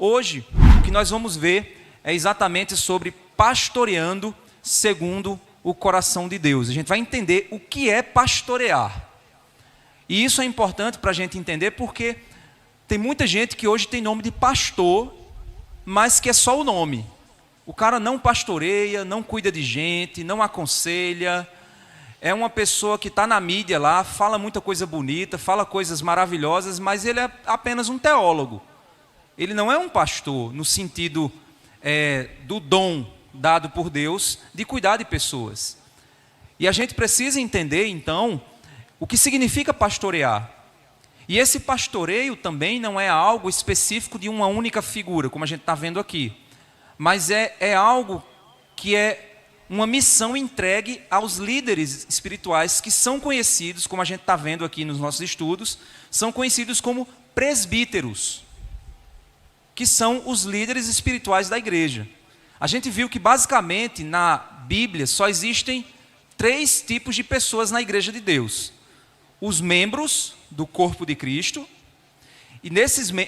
Hoje, o que nós vamos ver é exatamente sobre pastoreando segundo o coração de Deus. A gente vai entender o que é pastorear. E isso é importante para a gente entender porque tem muita gente que hoje tem nome de pastor, mas que é só o nome. O cara não pastoreia, não cuida de gente, não aconselha. É uma pessoa que está na mídia lá, fala muita coisa bonita, fala coisas maravilhosas, mas ele é apenas um teólogo. Ele não é um pastor no sentido do dom dado por Deus de cuidar de pessoas. E a gente precisa entender, então, o que significa pastorear. E esse pastoreio também não é algo específico de uma única figura, como a gente está vendo aqui. Mas é algo que é uma missão entregue aos líderes espirituais que são conhecidos, como a gente está vendo aqui nos nossos estudos, são conhecidos como presbíteros, que são os líderes espirituais da igreja. A gente viu que basicamente na Bíblia só existem 3 tipos de pessoas na igreja de Deus. Os membros do corpo de Cristo, e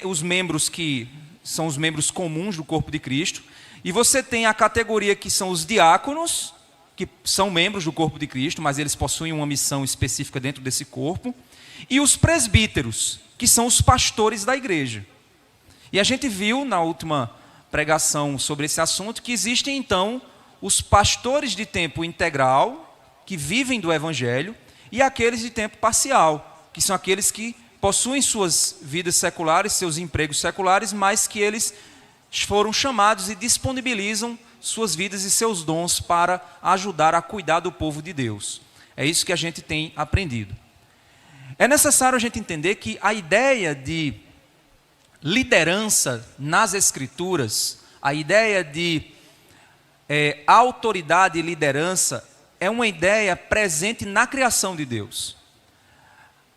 os membros que são os membros comuns do corpo de Cristo, e você tem a categoria que são os diáconos, que são membros do corpo de Cristo, mas eles possuem uma missão específica dentro desse corpo, e os presbíteros, que são os pastores da igreja. E a gente viu na última pregação sobre esse assunto que existem então os pastores de tempo integral, que vivem do evangelho, e aqueles de tempo parcial, que são aqueles que possuem suas vidas seculares, seus empregos seculares, mas que eles foram chamados e disponibilizam suas vidas e seus dons para ajudar a cuidar do povo de Deus. É isso que a gente tem aprendido. É necessário a gente entender que a ideia de liderança nas Escrituras, a ideia de autoridade e liderança, é uma ideia presente na criação de Deus.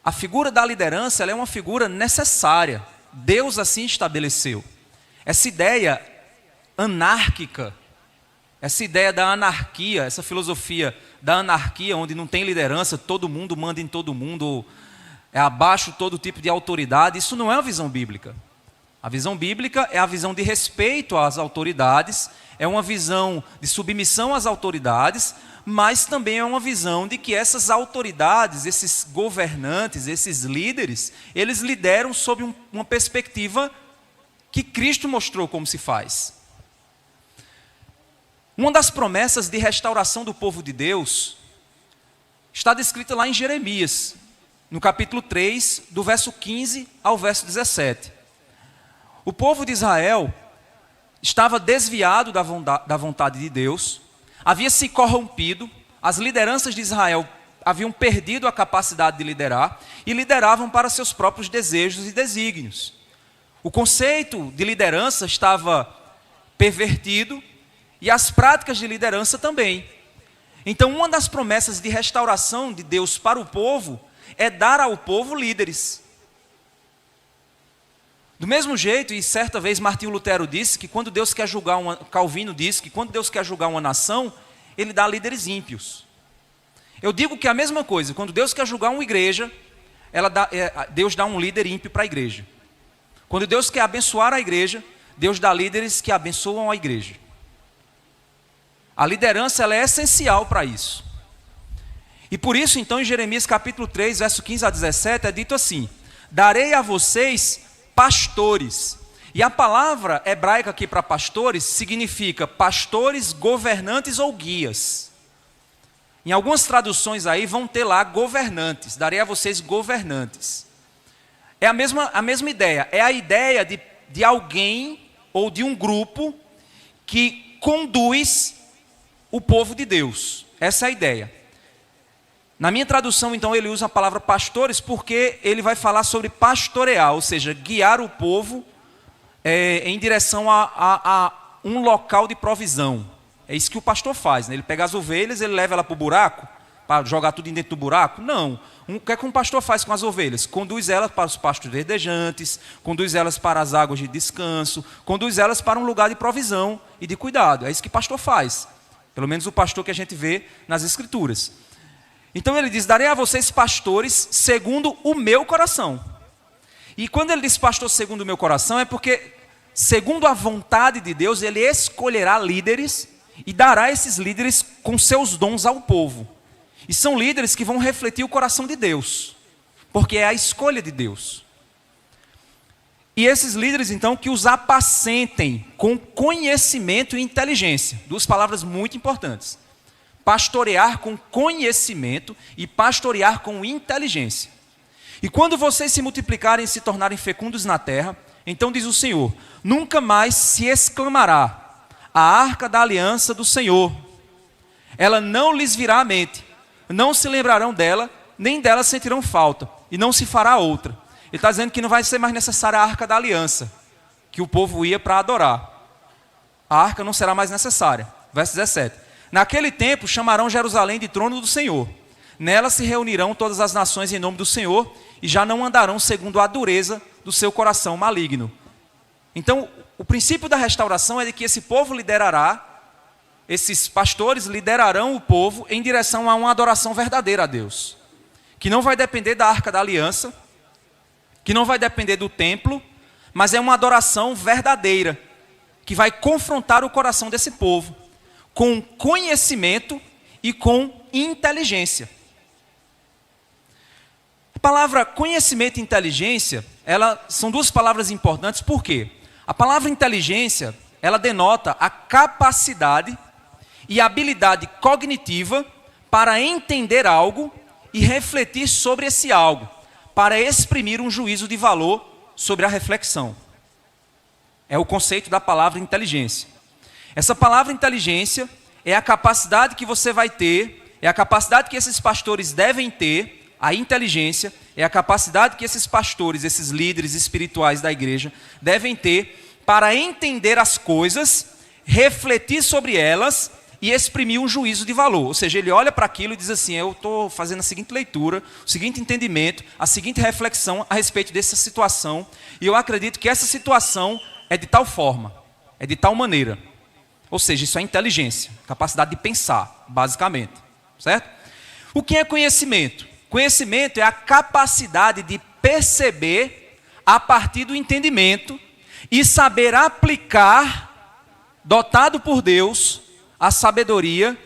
A figura da liderança ela é uma figura necessária. Deus assim estabeleceu. Essa ideia anárquica, essa ideia da anarquia, essa filosofia da anarquia, onde não tem liderança, todo mundo manda em todo mundo, é abaixo todo tipo de autoridade, isso não é uma visão bíblica. A visão bíblica é a visão de respeito às autoridades, é uma visão de submissão às autoridades, mas também é uma visão de que essas autoridades, esses governantes, esses líderes, eles lideram sob uma perspectiva que Cristo mostrou como se faz. Uma das promessas de restauração do povo de Deus está descrita lá em Jeremias, no capítulo 3, do verso 15 ao verso 17. O povo de Israel estava desviado da vontade de Deus, havia se corrompido, as lideranças de Israel haviam perdido a capacidade de liderar e lideravam para seus próprios desejos e desígnios. O conceito de liderança estava pervertido e as práticas de liderança também. Então, uma das promessas de restauração de Deus para o povo é dar ao povo líderes. Do mesmo jeito, e certa vez Martinho Lutero disse que quando Deus quer julgar Calvino disse que quando Deus quer julgar uma nação, ele dá líderes ímpios. Eu digo que é a mesma coisa, quando Deus quer julgar uma igreja, Deus dá um líder ímpio para a igreja. Quando Deus quer abençoar a igreja, Deus dá líderes que abençoam a igreja. A liderança ela é essencial para isso. E por isso, então, em Jeremias capítulo 3, verso 15 a 17, é dito assim: darei a vocês pastores. E a palavra hebraica aqui para pastores significa pastores, governantes ou guias. Em algumas traduções aí vão ter lá governantes. Darei a vocês governantes. É a mesma ideia. É a ideia de alguém ou de um grupo que conduz o povo de Deus. Essa é a ideia. Na minha tradução, então, ele usa a palavra pastores porque ele vai falar sobre pastorear, ou seja, guiar o povo em direção a um local de provisão. É isso que o pastor faz, né? Ele pega as ovelhas, ele leva ela para o buraco, para jogar tudo dentro do buraco? Não. O que é que um pastor faz com as ovelhas? Conduz elas para os pastos verdejantes, conduz elas para as águas de descanso, conduz elas para um lugar de provisão e de cuidado. É isso que o pastor faz. Pelo menos o pastor que a gente vê nas Escrituras. Então ele diz: darei a vocês pastores segundo o meu coração. E quando ele diz pastor segundo o meu coração, é porque segundo a vontade de Deus, ele escolherá líderes e dará esses líderes com seus dons ao povo. E são líderes que vão refletir o coração de Deus, porque é a escolha de Deus. E esses líderes, então, que os apacentem com conhecimento e inteligência. Duas palavras muito importantes. Pastorear com conhecimento e pastorear com inteligência. E quando vocês se multiplicarem e se tornarem fecundos na terra, então diz o Senhor, nunca mais se exclamará a arca da aliança do Senhor. Ela não lhes virá à mente, não se lembrarão dela, nem dela sentirão falta, e não se fará outra. Ele está dizendo que não vai ser mais necessária a arca da aliança, que o povo ia para adorar. A arca não será mais necessária. Verso 17. Naquele tempo chamarão Jerusalém de trono do Senhor. Nela se reunirão todas as nações em nome do Senhor, e já não andarão segundo a dureza do seu coração maligno. Então, o princípio da restauração é de que esse povo liderará, esses pastores liderarão o povo em direção a uma adoração verdadeira a Deus. Que não vai depender da arca da aliança, que não vai depender do templo, mas é uma adoração verdadeira, que vai confrontar o coração desse povo, com conhecimento e com inteligência. A palavra conhecimento e inteligência, são duas palavras importantes, por quê? A palavra inteligência, ela denota a capacidade e habilidade cognitiva para entender algo e refletir sobre esse algo, para exprimir um juízo de valor sobre a reflexão. É o conceito da palavra inteligência. Essa palavra inteligência é a capacidade que você vai ter, é a capacidade que esses pastores devem ter, a inteligência é a capacidade que esses pastores, esses líderes espirituais da igreja devem ter para entender as coisas, refletir sobre elas e exprimir um juízo de valor. Ou seja, ele olha para aquilo e diz assim, eu estou fazendo a seguinte leitura, o seguinte entendimento, a seguinte reflexão a respeito dessa situação, e eu acredito que essa situação é de tal forma, é de tal maneira. Ou seja, isso é inteligência, capacidade de pensar, basicamente. Certo? O que é conhecimento? Conhecimento é a capacidade de perceber a partir do entendimento e saber aplicar, dotado por Deus, a sabedoria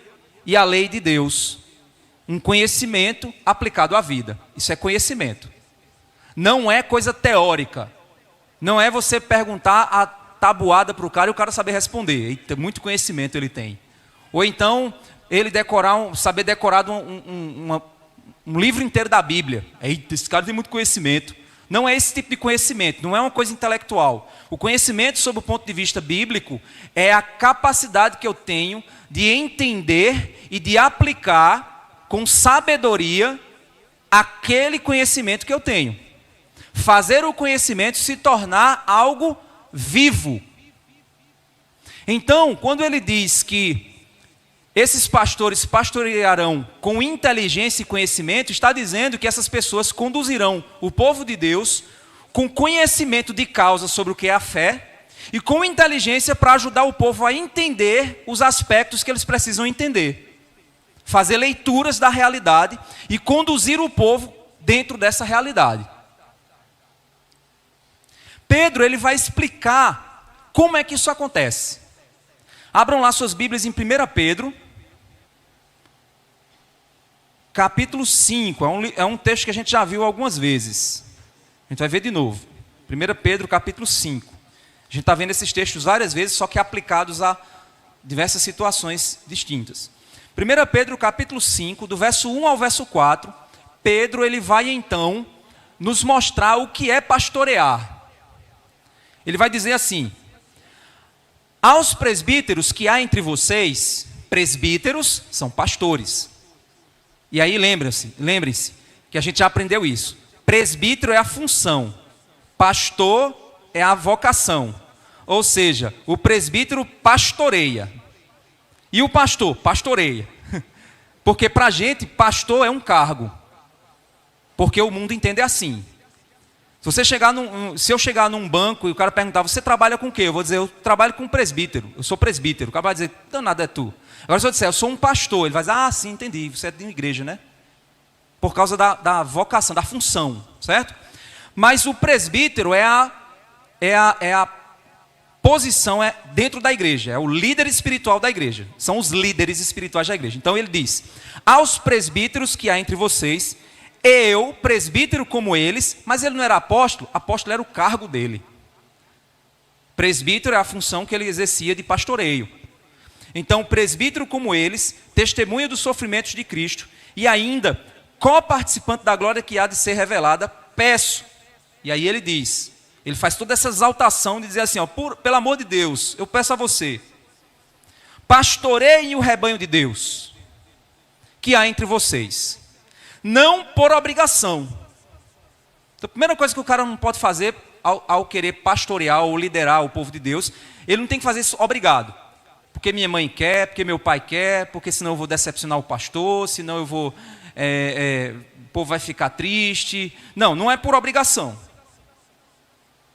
e a lei de Deus. Um conhecimento aplicado à vida. Isso é conhecimento. Não é coisa teórica. Não é você perguntar a tabuada para o cara e o cara saber responder. Eita, muito conhecimento ele tem. Ou então ele saber decorar um livro inteiro da Bíblia. Eita, esse cara tem muito conhecimento. Não é esse tipo de conhecimento, não é uma coisa intelectual. O conhecimento, sob o ponto de vista bíblico, é a capacidade que eu tenho de entender e de aplicar com sabedoria aquele conhecimento que eu tenho. Fazer o conhecimento se tornar algo vivo. Então, quando ele diz que esses pastores pastorearão com inteligência e conhecimento, está dizendo que essas pessoas conduzirão o povo de Deus com conhecimento de causa sobre o que é a fé e com inteligência para ajudar o povo a entender os aspectos que eles precisam entender. Fazer leituras da realidade e conduzir o povo dentro dessa realidade. Pedro, ele vai explicar como é que isso acontece. Abram lá suas Bíblias em 1 Pedro, capítulo 5, é um texto que a gente já viu algumas vezes. A gente vai ver de novo. 1 Pedro, capítulo 5. A gente está vendo esses textos várias vezes, só que aplicados a diversas situações distintas. 1 Pedro, capítulo 5, do verso 1 ao verso 4, Pedro ele vai então nos mostrar o que é pastorear. Ele vai dizer assim: aos presbíteros que há entre vocês, presbíteros são pastores. E aí lembrem-se que a gente já aprendeu isso. Presbítero é a função, pastor é a vocação. Ou seja, o presbítero pastoreia. E o pastor pastoreia. Porque para a gente, pastor é um cargo. Porque o mundo entende assim. Se eu chegar num banco e o cara perguntar, você trabalha com o quê? Eu vou dizer, eu trabalho com presbítero, eu sou presbítero. O cara vai dizer, então nada é tu. Agora se eu disser, eu sou um pastor, ele vai dizer, ah, sim, entendi, você é de uma igreja, né? Por causa da vocação, da função, certo? Mas o presbítero é a posição é dentro da igreja, é o líder espiritual da igreja. São os líderes espirituais da igreja. Então ele diz: aos presbíteros que há entre vocês, eu, presbítero como eles, mas ele não era apóstolo, apóstolo era o cargo dele. Presbítero é a função que ele exercia de pastoreio. Então, presbítero como eles, testemunha dos sofrimentos de Cristo, e ainda co-participante da glória que há de ser revelada, peço. E aí ele diz, ele faz toda essa exaltação de dizer assim, ó, pelo amor de Deus, eu peço a você, pastoreiem o rebanho de Deus, que há entre vocês, não por obrigação. Então, a primeira coisa que o cara não pode fazer ao querer pastorear ou liderar o povo de Deus, ele não tem que fazer isso obrigado. Porque minha mãe quer, porque meu pai quer, porque senão eu vou decepcionar o pastor, senão eu vou, o povo vai ficar triste. Não, não é por obrigação,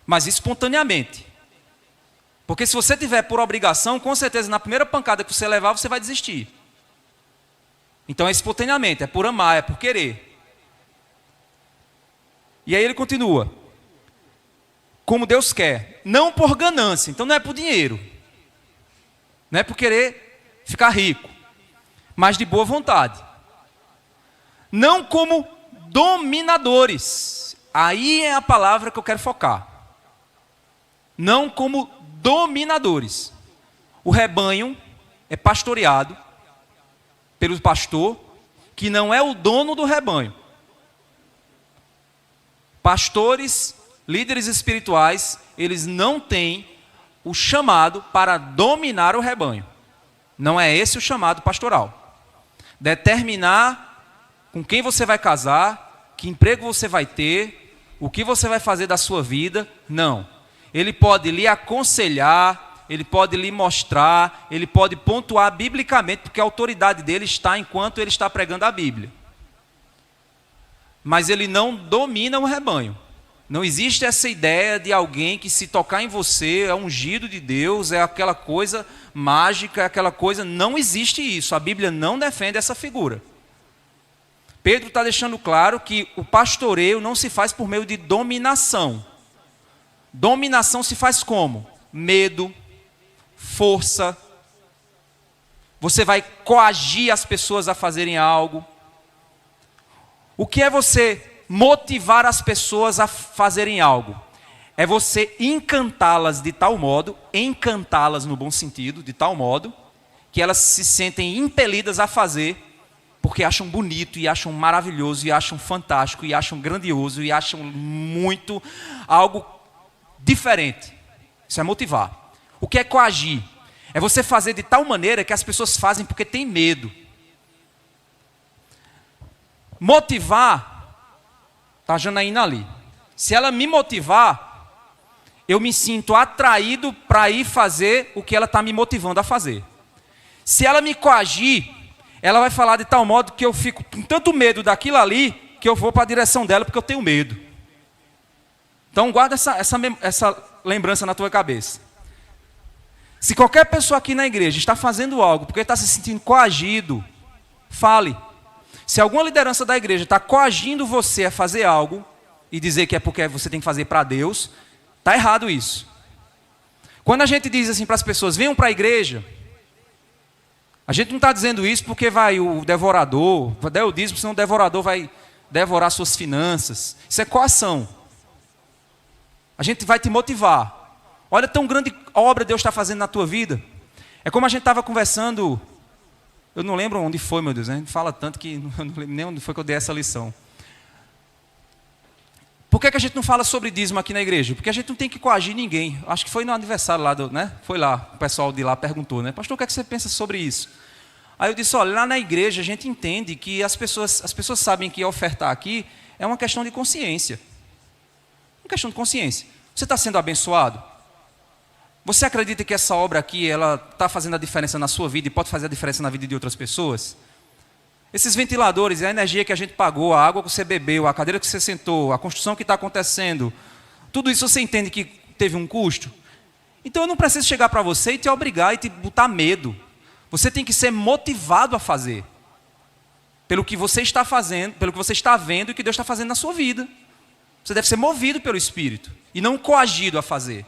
mas espontaneamente. Porque se você tiver por obrigação, com certeza na primeira pancada que você levar, você vai desistir. Então é espontaneamente, é por amar, é por querer. E aí ele continua, como Deus quer, não por ganância, então não é por dinheiro, não é por querer ficar rico, mas de boa vontade. Não como dominadores, aí é a palavra que eu quero focar. Não como dominadores. O rebanho é pastoreado pelo pastor, que não é o dono do rebanho. Pastores, líderes espirituais, eles não têm o chamado para dominar o rebanho. Não é esse o chamado pastoral. Determinar com quem você vai casar, que emprego você vai ter, o que você vai fazer da sua vida, não. Ele pode lhe aconselhar, ele pode lhe mostrar, ele pode pontuar biblicamente, porque a autoridade dele está enquanto ele está pregando a Bíblia. Mas ele não domina o rebanho. Não existe essa ideia de alguém que, se tocar em você, é ungido de Deus, é aquela coisa mágica, é aquela coisa. Não existe isso. A Bíblia não defende essa figura. Pedro está deixando claro que o pastoreio não se faz por meio de dominação. Dominação se faz como? Medo, força. Você vai coagir as pessoas a fazerem algo. O que é você motivar as pessoas a fazerem algo? É você encantá-las de tal modo, encantá-las no bom sentido, de tal modo, que elas se sentem impelidas a fazer, porque acham bonito, e acham maravilhoso, e acham fantástico, e acham grandioso, e acham muito algo diferente. Isso é motivar. O que é coagir? É você fazer de tal maneira que as pessoas fazem porque têm medo. Motivar, está a Janaína ali. Se ela me motivar, eu me sinto atraído para ir fazer o que ela está me motivando a fazer. Se ela me coagir, ela vai falar de tal modo que eu fico com tanto medo daquilo ali, que eu vou para a direção dela porque eu tenho medo. Então guarda essa lembrança na tua cabeça. Se qualquer pessoa aqui na igreja está fazendo algo porque está se sentindo coagido, fale. Se alguma liderança da igreja está coagindo você a fazer algo e dizer que é porque você tem que fazer para Deus, está errado isso. Quando a gente diz assim para as pessoas, venham para a igreja, a gente não está dizendo isso porque vai o devorador, vai dar o dízimo, senão o devorador vai devorar suas finanças. Isso é coação. A gente vai te motivar. Olha tão grande obra Deus está fazendo na tua vida. É como a gente estava conversando, eu não lembro onde foi, meu Deus, a gente fala tanto que eu não lembro nem onde foi que eu dei essa lição. Por que a gente não fala sobre dízimo aqui na igreja? Porque a gente não tem que coagir ninguém. Acho que foi no aniversário lá, foi lá, o pessoal de lá perguntou, né? Pastor, o que é que você pensa sobre isso? Aí eu disse, olha, lá na igreja a gente entende que as pessoas sabem que ofertar aqui é uma questão de consciência. Uma questão de consciência. Você está sendo abençoado? Você acredita que essa obra aqui, ela está fazendo a diferença na sua vida e pode fazer a diferença na vida de outras pessoas? Esses ventiladores, a energia que a gente pagou, a água que você bebeu, a cadeira que você sentou, a construção que está acontecendo, tudo isso você entende que teve um custo? Então eu não preciso chegar para você e te obrigar e te botar medo. Você tem que ser motivado a fazer. Pelo que você está fazendo, pelo que você está vendo e que Deus está fazendo na sua vida. Você deve ser movido pelo Espírito e não coagido a fazer.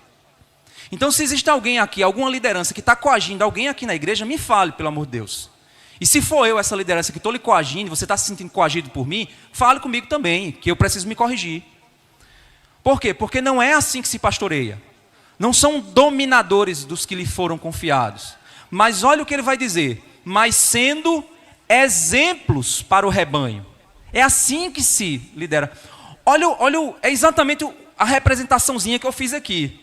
Então, se existe alguém aqui, alguma liderança que está coagindo alguém aqui na igreja, me fale, pelo amor de Deus. E se for eu, essa liderança que estou lhe coagindo, você está se sentindo coagido por mim, fale comigo também, que eu preciso me corrigir. Por quê? Porque não é assim que se pastoreia. Não são dominadores dos que lhe foram confiados. Mas olha o que ele vai dizer. Mas sendo exemplos para o rebanho. É assim que se lidera. Olha, é exatamente a representaçãozinha que eu fiz aqui.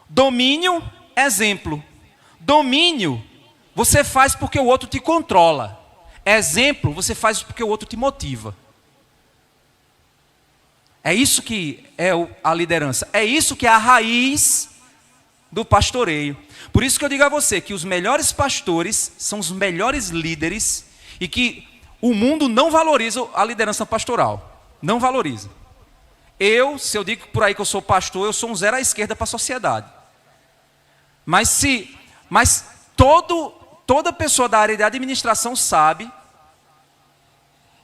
Domínio, exemplo. Domínio, você faz porque o outro te controla. Exemplo, você faz porque o outro te motiva. É isso que é a liderança. É isso que é a raiz do pastoreio. Por isso que eu digo a você que os melhores pastores são os melhores líderes e que o mundo não valoriza a liderança pastoral. Não valoriza. Se eu digo por aí que eu sou pastor, eu sou um zero à esquerda para a sociedade. Mas toda pessoa da área de administração sabe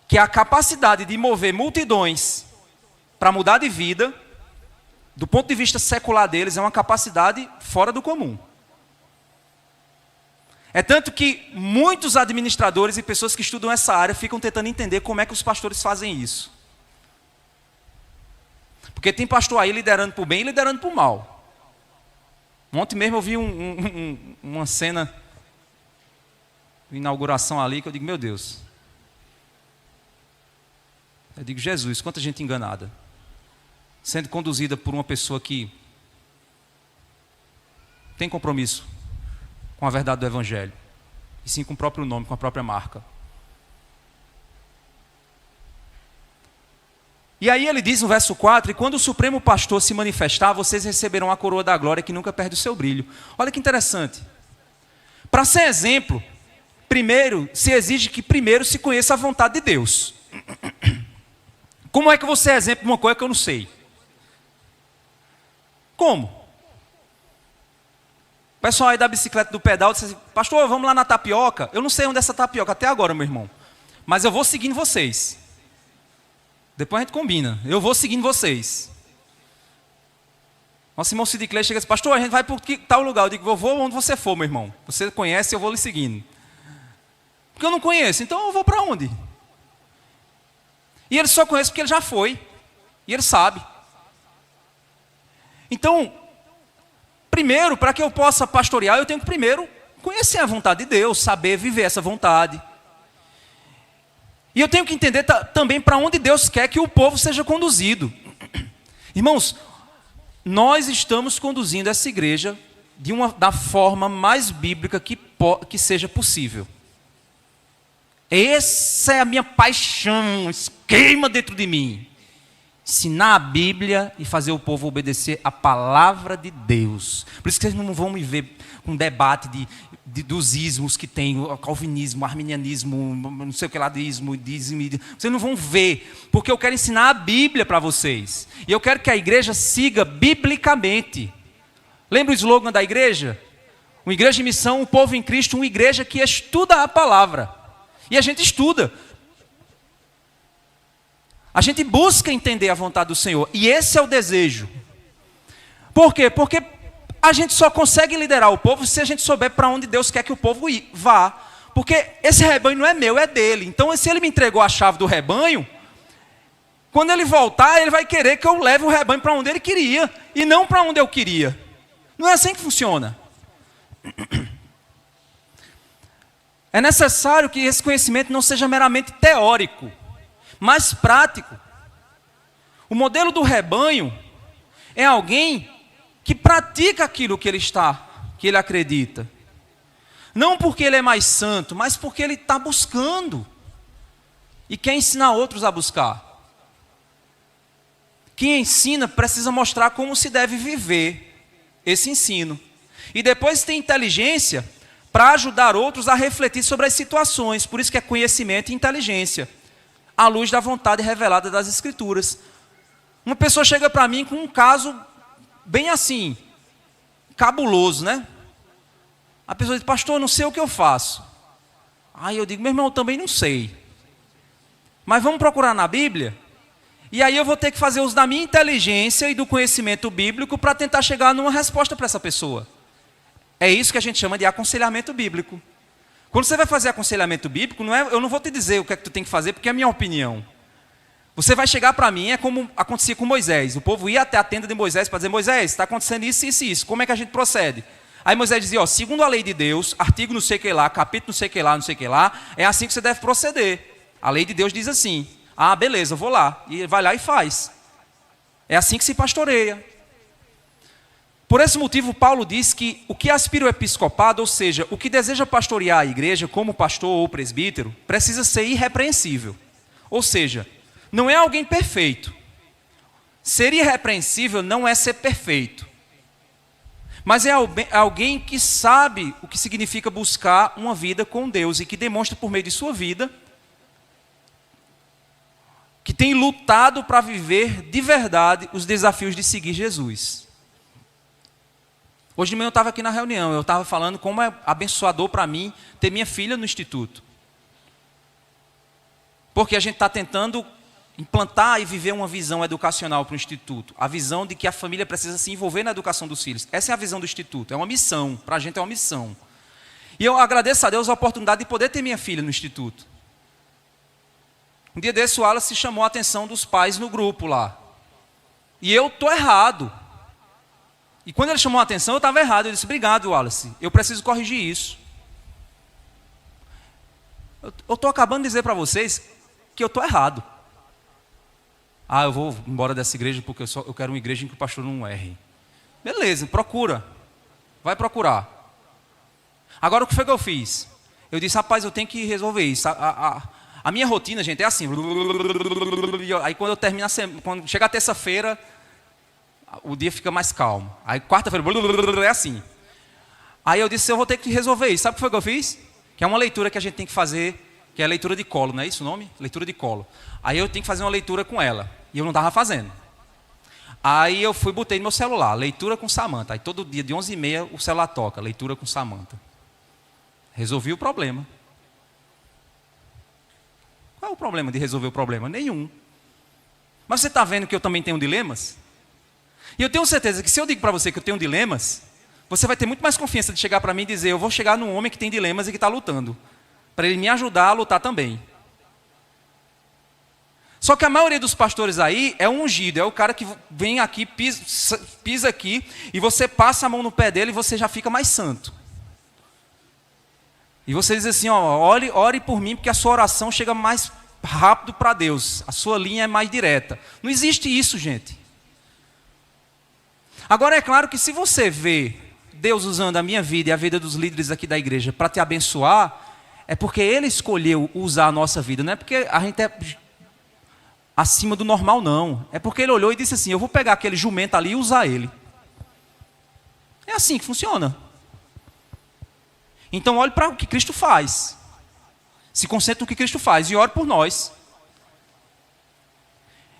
que a capacidade de mover multidões para mudar de vida, do ponto de vista secular deles, é uma capacidade fora do comum. É tanto que muitos administradores e pessoas que estudam essa área ficam tentando entender como é que os pastores fazem isso. Porque tem pastor aí liderando por bem e liderando por mal. Ontem mesmo eu vi uma cena de inauguração ali que eu digo, meu Deus. Eu digo, Jesus, quanta gente enganada. Sendo conduzida por uma pessoa que tem compromisso com a verdade do Evangelho. E sim com o próprio nome, com a própria marca. E aí ele diz no verso 4, e quando o Supremo Pastor se manifestar, vocês receberão a coroa da glória que nunca perde o seu brilho. Olha que interessante. Para ser exemplo, primeiro, se exige que primeiro se conheça a vontade de Deus. Como é que você é exemplo de uma coisa que eu não sei? Como? O pessoal aí da bicicleta do pedal disse assim, pastor, vamos lá na tapioca. Eu não sei onde é essa tapioca até agora, meu irmão. Mas eu vou seguindo vocês. Depois a gente combina. Eu vou seguindo vocês. Nosso irmão Cid Clay chega e diz, pastor, a gente vai para tal lugar. Eu digo, eu vou onde você for, meu irmão. Você conhece, eu vou lhe seguindo. Porque eu não conheço, então eu vou para onde? E ele só conhece porque ele já foi. E ele sabe. Então, primeiro, para que eu possa pastorear, eu tenho que primeiro conhecer a vontade de Deus, saber viver essa vontade. E eu tenho que entender também para onde Deus quer que o povo seja conduzido. Irmãos, nós estamos conduzindo essa igreja da forma mais bíblica que seja possível. Essa é a minha paixão, queima dentro de mim. Ensinar a Bíblia e fazer o povo obedecer a palavra de Deus. Por isso que vocês não vão me ver com debate dos ismos que tem, o calvinismo, o arminianismo, não sei o que lá, dízimo. Vocês não vão ver, porque eu quero ensinar a Bíblia para vocês. E eu quero que a igreja siga biblicamente. Lembra o slogan da igreja? Uma igreja em missão, um povo em Cristo, uma igreja que estuda a palavra. E a gente estuda. A gente busca entender a vontade do Senhor. E esse é o desejo. Por quê? Porque a gente só consegue liderar o povo se a gente souber para onde Deus quer que o povo vá. Porque esse rebanho não é meu, é dele. Então, se ele me entregou a chave do rebanho, quando ele voltar, ele vai querer que eu leve o rebanho para onde ele queria. E não para onde eu queria. Não é assim que funciona. É necessário que esse conhecimento não seja meramente teórico, mas prático. O modelo do rebanho é alguém que pratica aquilo que ele acredita. Não porque ele é mais santo, mas porque ele está buscando e quer ensinar outros a buscar. Quem ensina precisa mostrar como se deve viver esse ensino. E depois tem inteligência para ajudar outros a refletir sobre as situações. Por isso que é conhecimento e inteligência, à luz da vontade revelada das Escrituras. Uma pessoa chega para mim com um caso bem assim, cabuloso, né? A pessoa diz, pastor, eu não sei o que eu faço. Aí eu digo, meu irmão, eu também não sei. Mas vamos procurar na Bíblia? E aí eu vou ter que fazer uso da minha inteligência e do conhecimento bíblico para tentar chegar numa resposta para essa pessoa. É isso que a gente chama de aconselhamento bíblico. Quando você vai fazer aconselhamento bíblico, eu não vou te dizer o que é que tu tem que fazer, porque é a minha opinião. Você vai chegar para mim, é como acontecia com Moisés. O povo ia até a tenda de Moisés para dizer: Moisés, está acontecendo isso, isso e isso. Como é que a gente procede? Aí Moisés dizia: segundo a lei de Deus, artigo não sei o que lá, capítulo não sei o que lá, não sei o que lá, é assim que você deve proceder. A lei de Deus diz assim. Ah, beleza, eu vou lá. E vai lá e faz. É assim que se pastoreia. Por esse motivo, Paulo diz que o que aspira o episcopado, ou seja, o que deseja pastorear a igreja como pastor ou presbítero, precisa ser irrepreensível. Ou seja, não é alguém perfeito. Ser irrepreensível não é ser perfeito. Mas é alguém que sabe o que significa buscar uma vida com Deus e que demonstra por meio de sua vida que tem lutado para viver de verdade os desafios de seguir Jesus. Hoje de manhã eu estava aqui na reunião, eu estava falando como é abençoador para mim ter minha filha no instituto. Porque a gente está tentando implantar e viver uma visão educacional para o instituto. A visão de que a família precisa se envolver na educação dos filhos. Essa é a visão do instituto, é uma missão, para a gente é uma missão. E eu agradeço a Deus a oportunidade de poder ter minha filha no instituto. Um dia desse o Wallace chamou a atenção dos pais no grupo lá. E eu estou errado. E quando ele chamou a atenção, eu estava errado. Eu disse: obrigado, Wallace, eu preciso corrigir isso. Eu estou acabando de dizer para vocês que eu estou errado. Ah, eu vou embora dessa igreja porque eu quero uma igreja em que o pastor não erre. Beleza, procura. Vai procurar. Agora o que foi que eu fiz? Eu disse: rapaz, eu tenho que resolver isso. A minha rotina, gente, é assim. Aí quando eu termino quando chega a terça-feira, o dia fica mais calmo. Aí quarta-feira é assim. Aí eu disse: eu vou ter que resolver isso. Sabe o que foi que eu fiz? Que é uma leitura que a gente tem que fazer, que é a leitura de colo, não é isso o nome? Leitura de colo. Aí eu tenho que fazer uma leitura com ela. E eu não estava fazendo. Aí eu botei no meu celular, leitura com Samantha. Aí todo dia, de 11h30, o celular toca, leitura com Samantha. Resolvi o problema. Qual é o problema de resolver o problema? Nenhum. Mas você está vendo que eu também tenho dilemas? E eu tenho certeza que se eu digo para você que eu tenho dilemas, você vai ter muito mais confiança de chegar para mim e dizer: eu vou chegar num homem que tem dilemas e que está lutando, para ele me ajudar a lutar também. Só que a maioria dos pastores aí é um ungido, é o cara que vem aqui, pisa aqui, e você passa a mão no pé dele e você já fica mais santo. E você diz assim: ó, ore por mim, porque a sua oração chega mais rápido para Deus, a sua linha é mais direta. Não existe isso, gente. Agora é claro que se você vê Deus usando a minha vida e a vida dos líderes aqui da igreja para te abençoar, é porque Ele escolheu usar a nossa vida, não é porque a gente é acima do normal, não. É porque Ele olhou e disse assim: eu vou pegar aquele jumento ali e usar ele. É assim que funciona. Então olhe para o que Cristo faz. Se concentre no que Cristo faz e ore por nós.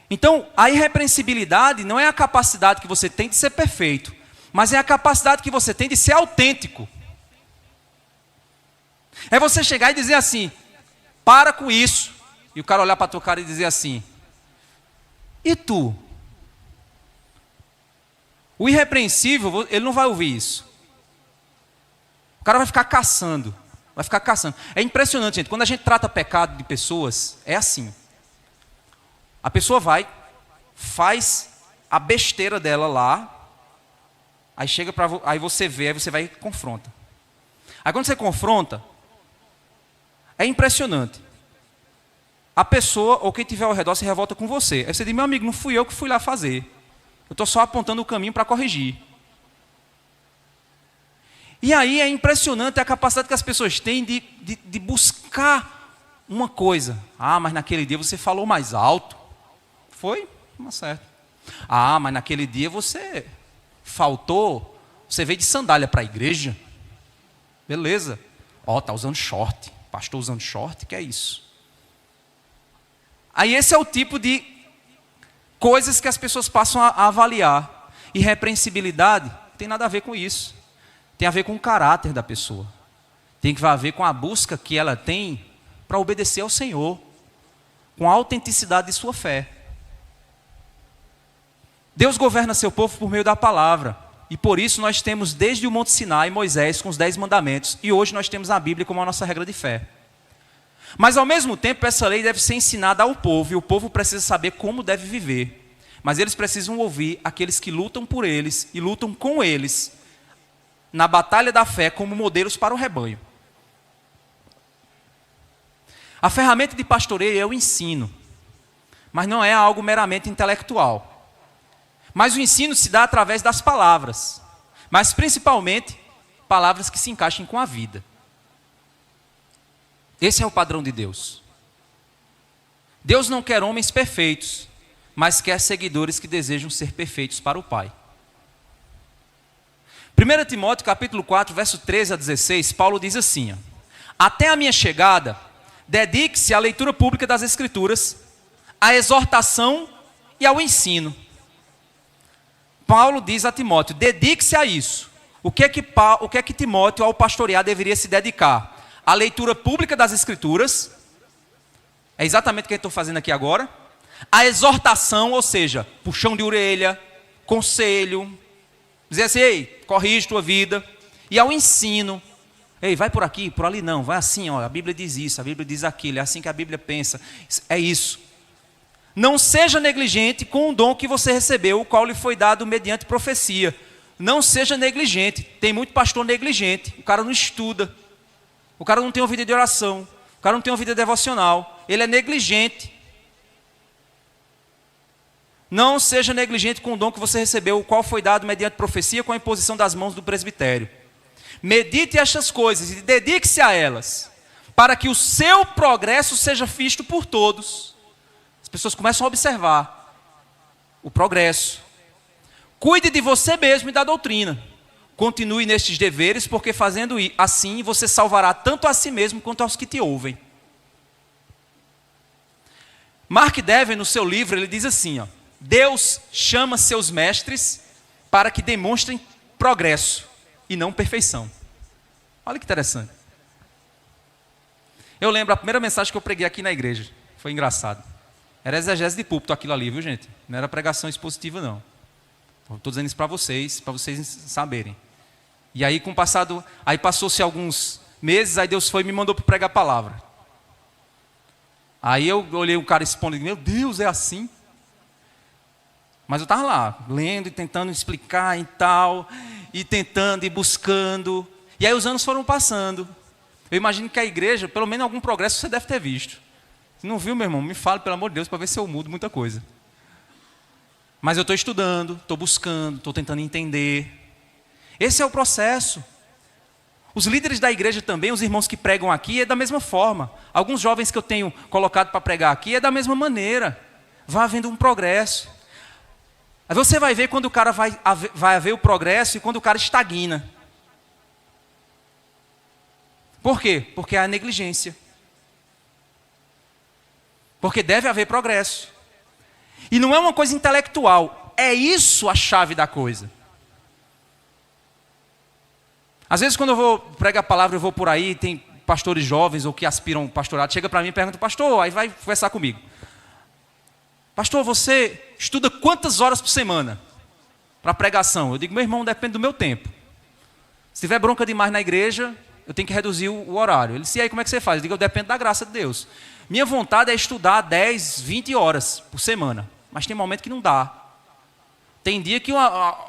Então, a irrepreensibilidade não é a capacidade que você tem de ser perfeito, mas é a capacidade que você tem de ser autêntico. É você chegar e dizer assim: para com isso. E o cara olhar para a tua cara e dizer assim: e tu? O irrepreensível, ele não vai ouvir isso. O cara vai ficar caçando. Vai ficar caçando. É impressionante, gente. Quando a gente trata pecado de pessoas, é assim. A pessoa vai, faz a besteira dela lá, aí chega aí você vê, aí você vai e confronta. Aí quando você confronta, é impressionante. A pessoa, ou quem estiver ao redor, se revolta com você. Aí você diz: meu amigo, não fui eu que fui lá fazer. Eu estou só apontando o caminho para corrigir. E aí é impressionante a capacidade que as pessoas têm de buscar uma coisa. Ah, mas naquele dia você falou mais alto. Foi? Não certo. Ah, mas naquele dia você faltou. Você veio de sandália para a igreja. Beleza. Ó, tá usando short. Pastor usando short, que é isso? Aí esse é o tipo de coisas que as pessoas passam a avaliar. Irrepreensibilidade não tem nada a ver com isso. Tem a ver com o caráter da pessoa. Tem a ver com a busca que ela tem para obedecer ao Senhor, com a autenticidade de sua fé. Deus governa seu povo por meio da palavra. E por isso nós temos desde o Monte Sinai, Moisés com os 10 mandamentos. E hoje nós temos a Bíblia como a nossa regra de fé. Mas ao mesmo tempo essa lei deve ser ensinada ao povo. E o povo precisa saber como deve viver. Mas eles precisam ouvir aqueles que lutam por eles e lutam com eles na batalha da fé como modelos para o rebanho. A ferramenta de pastoreio é o ensino. Mas não é algo meramente intelectual. Mas o ensino se dá através das palavras. Mas principalmente, palavras que se encaixem com a vida. Esse é o padrão de Deus. Deus não quer homens perfeitos, mas quer seguidores que desejam ser perfeitos para o Pai. 1 Timóteo capítulo 4, verso 13 a 16, Paulo diz assim: até a minha chegada, dedique-se à leitura pública das Escrituras, à exortação e ao ensino. Paulo diz a Timóteo, dedique-se a isso. O que é que Timóteo, ao pastorear, deveria se dedicar? A leitura pública das Escrituras, é exatamente o que eu estou fazendo aqui agora. A exortação, ou seja, puxão de orelha, conselho, dizer assim, ei, corrige tua vida. E ao ensino, ei, vai por aqui, por ali não, vai assim, ó, a Bíblia diz isso, a Bíblia diz aquilo, é assim que a Bíblia pensa, é isso. Não seja negligente com o dom que você recebeu, o qual lhe foi dado mediante profecia. Não seja negligente. Tem muito pastor negligente. O cara não estuda. O cara não tem uma vida de oração. O cara não tem uma vida devocional. Ele é negligente. Não seja negligente com o dom que você recebeu, o qual foi dado mediante profecia com a imposição das mãos do presbitério. Medite estas coisas e dedique-se a elas, para que o seu progresso seja visto por todos. As pessoas começam a observar o progresso. Cuide de você mesmo e da doutrina. Continue nestes deveres, porque fazendo assim você salvará tanto a si mesmo quanto aos que te ouvem. Mark Dever, no seu livro, ele diz assim, ó, Deus chama seus mestres para que demonstrem progresso e não perfeição. Olha que interessante. Eu lembro a primeira mensagem que eu preguei aqui na igreja. Foi engraçado. Era exegese de púlpito aquilo ali, viu, gente? Não era pregação expositiva, não. Estou dizendo isso para vocês saberem. E aí, aí passou-se alguns meses, aí Deus foi e me mandou para pregar a palavra. Aí eu olhei o cara expondo e disse, meu Deus, é assim? Mas eu estava lá, lendo e tentando explicar e tal, e tentando e buscando. E aí os anos foram passando. Eu imagino que a igreja, pelo menos algum progresso você deve ter visto. Se não viu, meu irmão, me fale, pelo amor de Deus, para ver se eu mudo muita coisa. Mas eu estou estudando, estou buscando, estou tentando entender. Esse é o processo. Os líderes da igreja também, os irmãos que pregam aqui, é da mesma forma. Alguns jovens que eu tenho colocado para pregar aqui, é da mesma maneira. Vai havendo um progresso. Aí você vai ver quando o cara vai haver o progresso e quando o cara estagna. Por quê? Porque há negligência. Porque deve haver progresso. E não é uma coisa intelectual. É isso a chave da coisa. Às vezes quando eu vou pregar a palavra, eu vou por aí, tem pastores jovens ou que aspiram pastorado, chega para mim e pergunta, pastor, aí vai conversar comigo. Pastor, você estuda quantas horas por semana para pregação? Eu digo, meu irmão, depende do meu tempo. Se tiver bronca demais na igreja, eu tenho que reduzir o horário. Ele disse, e aí como é que você faz? Eu digo, eu dependo da graça de Deus. Minha vontade é estudar 10, 20 horas por semana. Mas tem momento que não dá. Tem dia que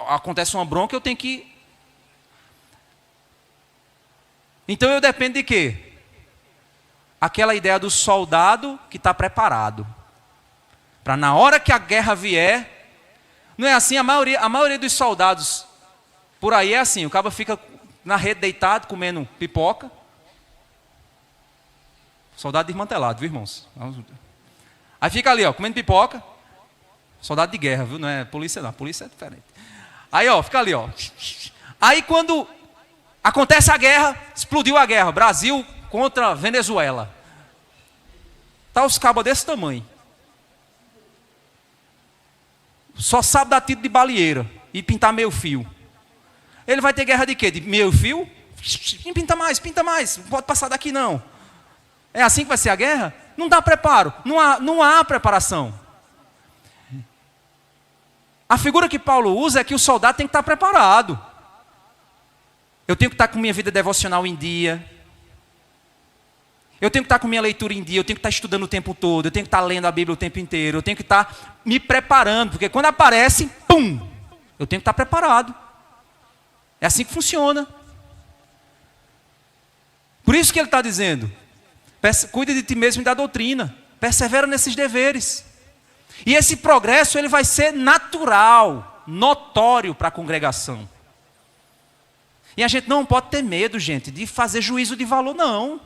acontece uma bronca, eu tenho que... Então eu dependo de quê? Aquela ideia do soldado que está preparado. Para na hora que a guerra vier... Não é assim, a maioria dos soldados por aí é assim. O cabo fica na rede deitado, comendo pipoca. Soldado desmantelado, viu, irmãos? Aí fica ali, ó, comendo pipoca. Soldado de guerra, viu? Não é polícia, não. A polícia é diferente. Aí, ó, fica ali, ó. Aí, quando acontece a guerra, explodiu a guerra. Brasil contra Venezuela. Tá os cabos desse tamanho. Só sabe dar tiro de baleeira e pintar meio fio. Ele vai ter guerra de quê? De meio fio? Pinta mais. Não pode passar daqui, não. É assim que vai ser a guerra? Não dá preparo. Não há preparação. A figura que Paulo usa é que o soldado tem que estar preparado. Eu tenho que estar com minha vida devocional em dia. Eu tenho que estar com minha leitura em dia. Eu tenho que estar estudando o tempo todo. Eu tenho que estar lendo a Bíblia o tempo inteiro. Eu tenho que estar me preparando. Porque quando aparece, pum! Eu tenho que estar preparado. É assim que funciona. Por isso que ele está dizendo, cuida de ti mesmo e da doutrina. Persevera nesses deveres. E esse progresso ele vai ser natural, notório para a congregação. E a gente não pode ter medo, gente, de fazer juízo de valor, não.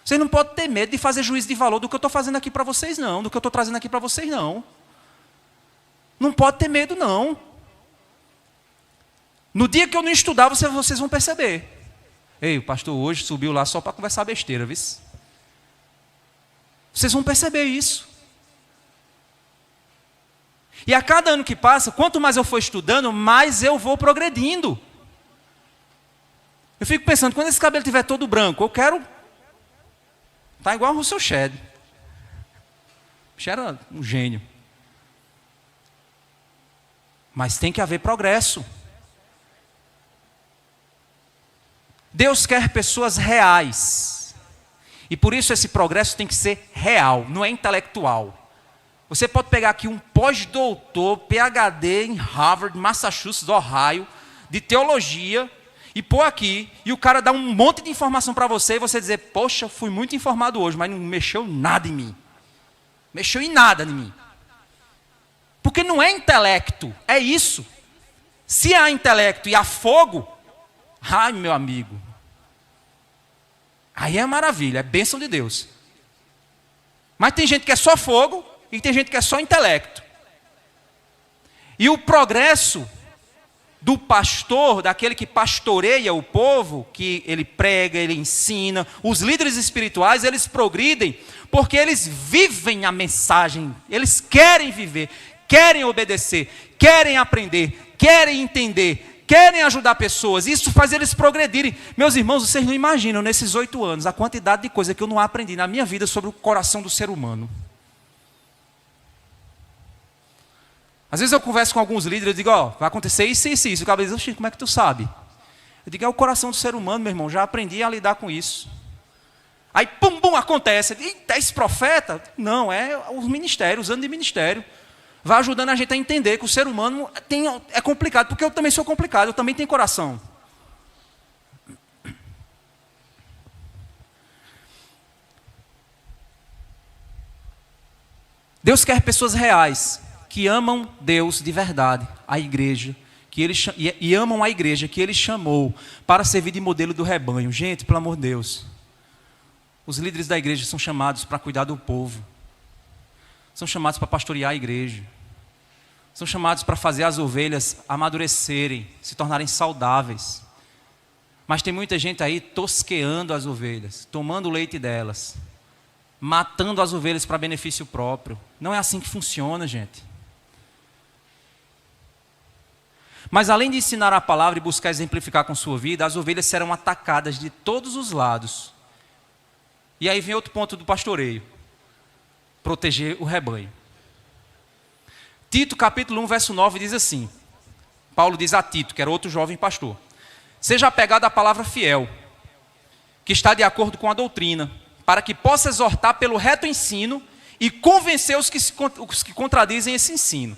Vocês não podem ter medo de fazer juízo de valor do que eu estou fazendo aqui para vocês, não. Do que eu estou trazendo aqui para vocês, não. Não pode ter medo, não. No dia que eu não estudar, vocês vão perceber. Ei, o pastor hoje subiu lá só para conversar besteira, viu? Vocês vão perceber isso. E a cada ano que passa, quanto mais eu for estudando, mais eu vou progredindo. Eu fico pensando, quando esse cabelo estiver todo branco, eu quero estar igual o Russell Shedd. O Shedd era um gênio. Mas tem que haver progresso. Deus quer pessoas reais. E por isso esse progresso tem que ser real, não é intelectual. Você pode pegar aqui um pós-doutor, PhD em Harvard, Massachusetts, Ohio, de teologia, e pôr aqui, e o cara dá um monte de informação para você, e você dizer, poxa, fui muito informado hoje, mas não mexeu nada em mim. Mexeu em nada em mim. Porque não é intelecto, é isso. Se há intelecto e há fogo, ai meu amigo, aí é maravilha, é bênção de Deus. Mas tem gente que é só fogo, e tem gente que é só intelecto. E o progresso do pastor, daquele que pastoreia o povo, que ele prega, ele ensina, os líderes espirituais, eles progridem, porque eles vivem a mensagem, eles querem viver, querem obedecer, querem aprender, querem entender, querem ajudar pessoas. Isso faz eles progredirem. Meus irmãos, vocês não imaginam, nesses 8 anos, a quantidade de coisa que eu não aprendi na minha vida sobre o coração do ser humano. Às vezes eu converso com alguns líderes, eu digo, ó, vai acontecer isso, isso, isso. O cara diz, oxe, como é que tu sabe? Eu digo, é o coração do ser humano, meu irmão, já aprendi a lidar com isso. Aí, pum, pum, acontece. Eita, esse profeta? Não, é os ministérios, os anos de ministério. Vai ajudando a gente a entender que o ser humano é complicado, porque eu também sou complicado, eu também tenho coração. Deus quer pessoas reais, que amam Deus de verdade, a igreja, e amam a igreja que Ele chamou para servir de modelo do rebanho. Gente, pelo amor de Deus, os líderes da igreja são chamados para cuidar do povo, são chamados para pastorear a igreja, são chamados para fazer as ovelhas amadurecerem, se tornarem saudáveis. Mas tem muita gente aí tosqueando as ovelhas, tomando o leite delas, matando as ovelhas para benefício próprio. Não é assim que funciona, gente. Mas além de ensinar a palavra e buscar exemplificar com sua vida, as ovelhas serão atacadas de todos os lados. E aí vem outro ponto do pastoreio: proteger o rebanho. Tito capítulo 1, verso 9 diz assim, Paulo diz a Tito, que era outro jovem pastor: seja apegado à palavra fiel, que está de acordo com a doutrina, para que possa exortar pelo reto ensino e convencer os que contradizem esse ensino.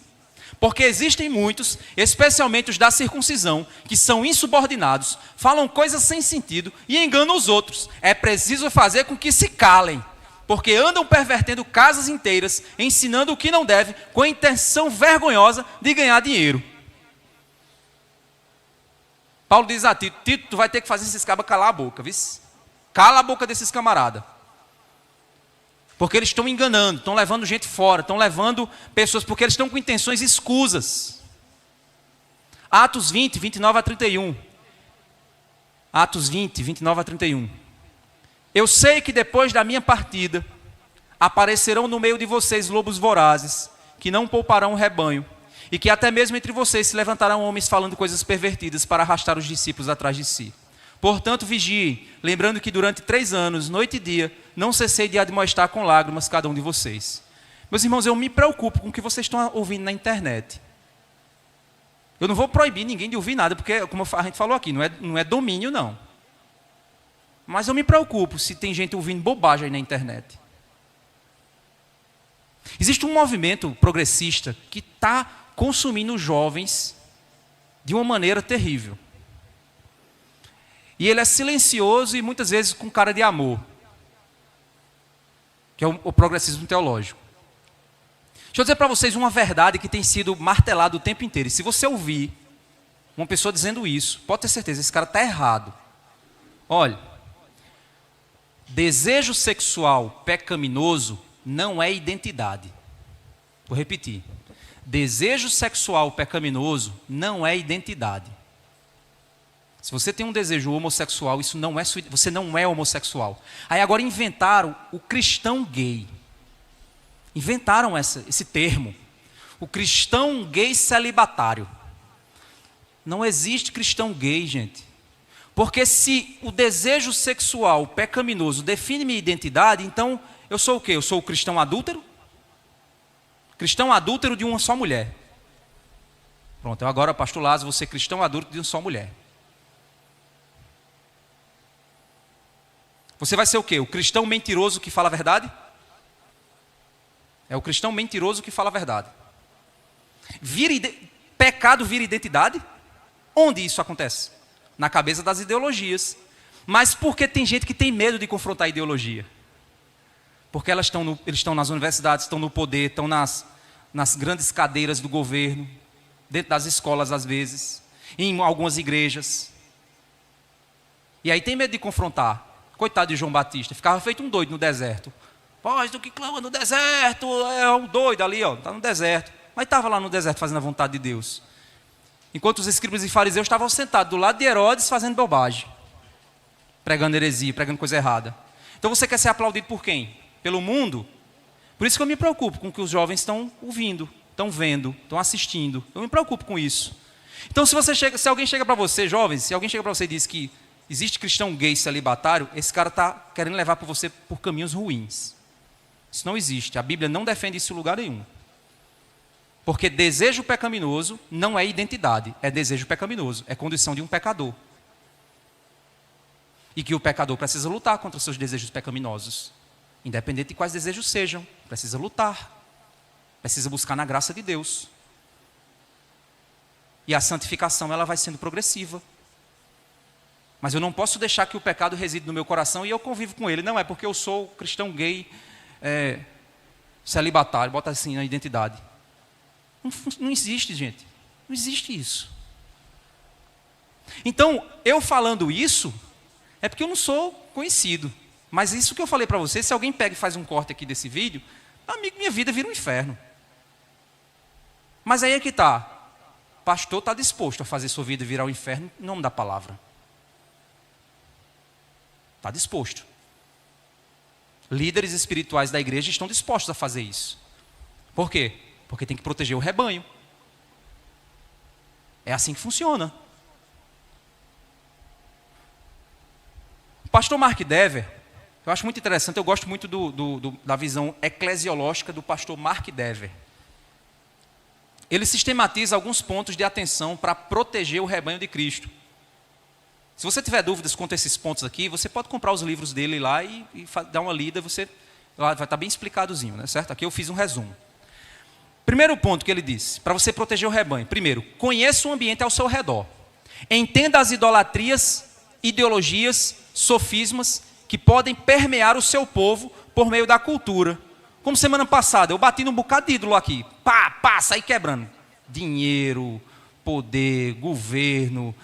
Porque existem muitos, especialmente os da circuncisão, que são insubordinados, falam coisas sem sentido e enganam os outros. É preciso fazer com que se calem, porque andam pervertendo casas inteiras, ensinando o que não deve, com a intenção vergonhosa de ganhar dinheiro. Paulo diz a Tito: Tito, tu vai ter que fazer esses cabas calar a boca, viu? Cala a boca desses camaradas. Porque eles estão enganando, estão levando gente fora, estão levando pessoas, porque eles estão com intenções escusas. Atos 20, 29 a 31. Atos 20, 29 a 31. Eu sei que depois da minha partida, aparecerão no meio de vocês lobos vorazes, que não pouparão o rebanho, e que até mesmo entre vocês se levantarão homens falando coisas pervertidas para arrastar os discípulos atrás de si. Portanto, vigiem, lembrando que durante 3 anos, noite e dia, não cessei de admoestar com lágrimas cada um de vocês. Meus irmãos, eu me preocupo com o que vocês estão ouvindo na internet. Eu não vou proibir ninguém de ouvir nada, porque, como a gente falou aqui, não é domínio, não. Mas eu me preocupo se tem gente ouvindo bobagem aí na internet. Existe um movimento progressista que está consumindo os jovens de uma maneira terrível. E ele é silencioso e muitas vezes com cara de amor, que é o progressismo teológico. Deixa eu dizer para vocês uma verdade que tem sido martelada o tempo inteiro. E se você ouvir uma pessoa dizendo isso, pode ter certeza, esse cara está errado. Olha, desejo sexual pecaminoso não é identidade. Vou repetir. Desejo sexual pecaminoso não é identidade. Se você tem um desejo homossexual, isso não é, você não é homossexual. Aí agora inventaram o cristão gay. Inventaram esse termo. O cristão gay celibatário. Não existe cristão gay, gente. Porque se o desejo sexual pecaminoso define minha identidade, então eu sou o quê? Eu sou o cristão adúltero? Cristão adúltero de uma só mulher. Pronto, eu agora, pastor Lázaro, vou ser cristão adúltero de uma só mulher. Você vai ser o quê? O cristão mentiroso que fala a verdade? É o cristão mentiroso que fala a verdade. Pecado vira identidade? Onde isso acontece? Na cabeça das ideologias. Mas por que tem gente que tem medo de confrontar a ideologia? Porque eles estão nas universidades, estão no poder, estão nas grandes cadeiras do governo, dentro das escolas às vezes, em algumas igrejas. E aí tem medo de confrontar. Coitado de João Batista, ficava feito um doido no deserto. Voz do que clama no deserto, é um doido ali, ó, está no deserto. Mas estava lá no deserto fazendo a vontade de Deus. Enquanto os escribas e fariseus estavam sentados do lado de Herodes fazendo bobagem. Pregando heresia, pregando coisa errada. Então você quer ser aplaudido por quem? Pelo mundo? Por isso que eu me preocupo com o que os jovens estão ouvindo, estão vendo, estão assistindo. Eu me preocupo com isso. Então se alguém chega para você, jovens, se alguém chega para você e diz que existe cristão gay celibatário, esse cara está querendo levar você por caminhos ruins. Isso não existe. A Bíblia não defende isso em lugar nenhum. Porque desejo pecaminoso não é identidade, é desejo pecaminoso, é condição de um pecador. E que o pecador precisa lutar contra os seus desejos pecaminosos. Independente de quais desejos sejam, precisa lutar. Precisa buscar na graça de Deus. E a santificação ela vai sendo progressiva. Mas eu não posso deixar que o pecado reside no meu coração e eu convivo com ele. Não é porque eu sou cristão gay, celibatário, bota assim na identidade. Não existe, gente. Não existe isso. Então, eu falando isso, é porque eu não sou conhecido. Mas isso que eu falei para você, se alguém pega e faz um corte aqui desse vídeo, amigo, minha vida vira um inferno. Mas aí é que está. O pastor está disposto a fazer sua vida virar um inferno em nome da palavra. Está disposto. Líderes espirituais da igreja estão dispostos a fazer isso. Por quê? Porque tem que proteger o rebanho. É assim que funciona. O pastor Mark Dever, eu acho muito interessante, eu gosto muito da visão eclesiológica do pastor Mark Dever. Ele sistematiza alguns pontos de atenção para proteger o rebanho de Cristo. Se você tiver dúvidas quanto a esses pontos aqui, você pode comprar os livros dele lá e dar uma lida, lá vai estar bem explicadozinho, né, certo? Aqui eu fiz um resumo. Primeiro ponto que ele disse, para você proteger o rebanho. Primeiro, conheça o ambiente ao seu redor. Entenda as idolatrias, ideologias, sofismas que podem permear o seu povo por meio da cultura. Como semana passada, eu bati num bocado de ídolo aqui. Saí quebrando. Dinheiro, poder, governo,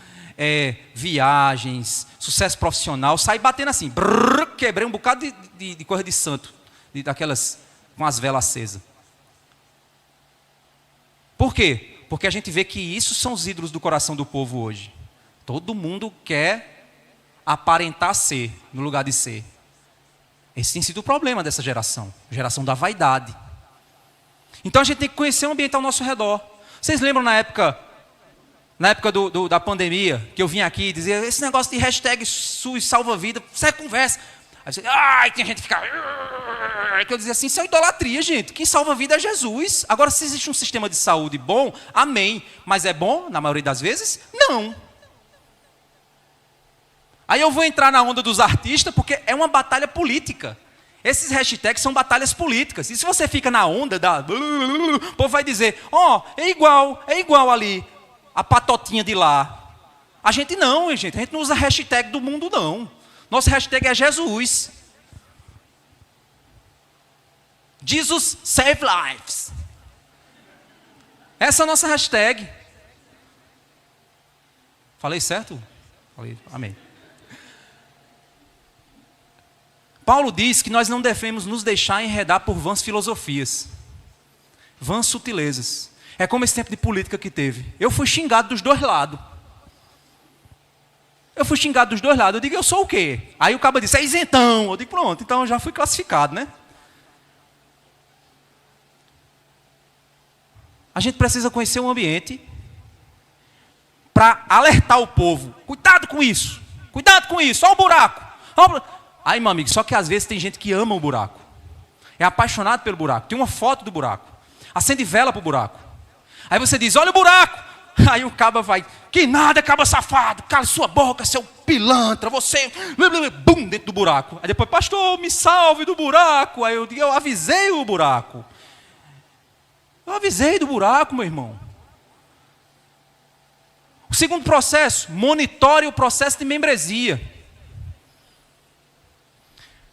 viagens, sucesso profissional. Saí batendo assim. Quebrei um bocado de coisa de santo. Daquelas com as velas acesas. Por quê? Porque a gente vê que isso são os ídolos do coração do povo hoje. Todo mundo quer aparentar ser, no lugar de ser. Esse tem sido o problema dessa geração. A geração da vaidade. Então a gente tem que conhecer o ambiente ao nosso redor. Vocês lembram na época da pandemia, que eu vim aqui e dizia, esse negócio de hashtag SUS salva vida, isso é conversa. Aí você, tem gente que fica... que eu dizia assim, isso é idolatria, gente. Quem salva a vida é Jesus. Agora, se existe um sistema de saúde bom, amém. Mas é bom, na maioria das vezes? Não. Aí eu vou entrar na onda dos artistas, porque é uma batalha política. Esses hashtags são batalhas políticas. E se você fica na onda da... O povo vai dizer, é igual ali, a patotinha de lá. A gente não, gente. A gente não usa hashtag do mundo, não. Nosso hashtag é Jesus. Jesus Save Lives. Essa é a nossa hashtag. Falei certo? Falei, amém. Paulo diz que nós não devemos nos deixar enredar por vãs filosofias, vãs sutilezas. É como esse tempo de política que teve. Eu fui xingado dos dois lados. Eu digo, eu sou o quê? Aí o cabo disse, é isentão. Eu digo, pronto, então eu já fui classificado, né? A gente precisa conhecer o ambiente para alertar o povo. Cuidado com isso. Olha o buraco. Aí, meu amigo, só que às vezes tem gente que ama o buraco. É apaixonado pelo buraco. Tem uma foto do buraco. Acende vela pro buraco. Aí você diz, olha o buraco. Aí o caba vai, que nada, caba safado. Cala sua boca, seu pilantra. Você, bum, dentro do buraco. Aí depois, pastor, me salve do buraco. Aí eu digo, eu avisei o buraco. Eu avisei do buraco, meu irmão. O segundo processo, monitore o processo de membresia.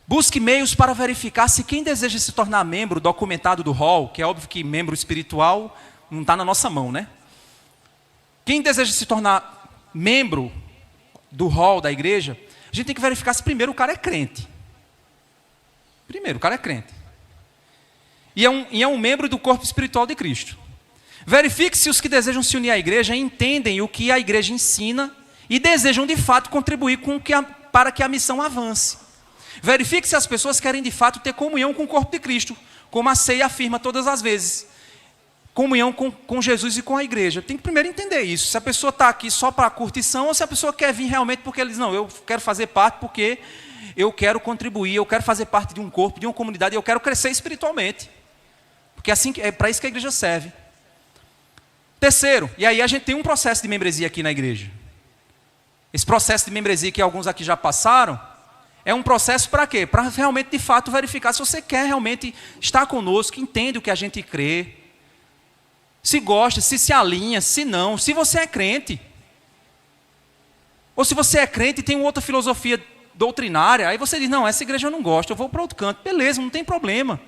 Busque meios para verificar se quem deseja se tornar membro documentado do hall, que é óbvio que membro espiritual não está na nossa mão, né? Quem deseja se tornar membro do hall da igreja, a gente tem que verificar se primeiro o cara é crente. Primeiro, o cara é crente. E é um membro do corpo espiritual de Cristo. Verifique se os que desejam se unir à igreja entendem o que a igreja ensina e desejam de fato contribuir para que a missão avance. Verifique se as pessoas querem de fato ter comunhão com o corpo de Cristo, como a ceia afirma todas as vezes. Comunhão com Jesus e com a igreja. Tem que primeiro entender isso. Se a pessoa está aqui só para curtição ou se a pessoa quer vir realmente porque ele diz, não, eu quero fazer parte porque eu quero contribuir, eu quero fazer parte de um corpo, de uma comunidade, eu quero crescer espiritualmente. Porque assim, é para isso que a igreja serve. Terceiro, e aí a gente tem um processo de membresia aqui na igreja. Esse processo de membresia que alguns aqui já passaram, é um processo para quê? Para realmente, de fato, verificar se você quer realmente estar conosco, entende o que a gente crê, se gosta, se alinha, se não, se você é crente. Ou se você é crente e tem outra filosofia doutrinária, aí você diz, não, essa igreja eu não gosto, eu vou para outro canto. Beleza, não tem problema.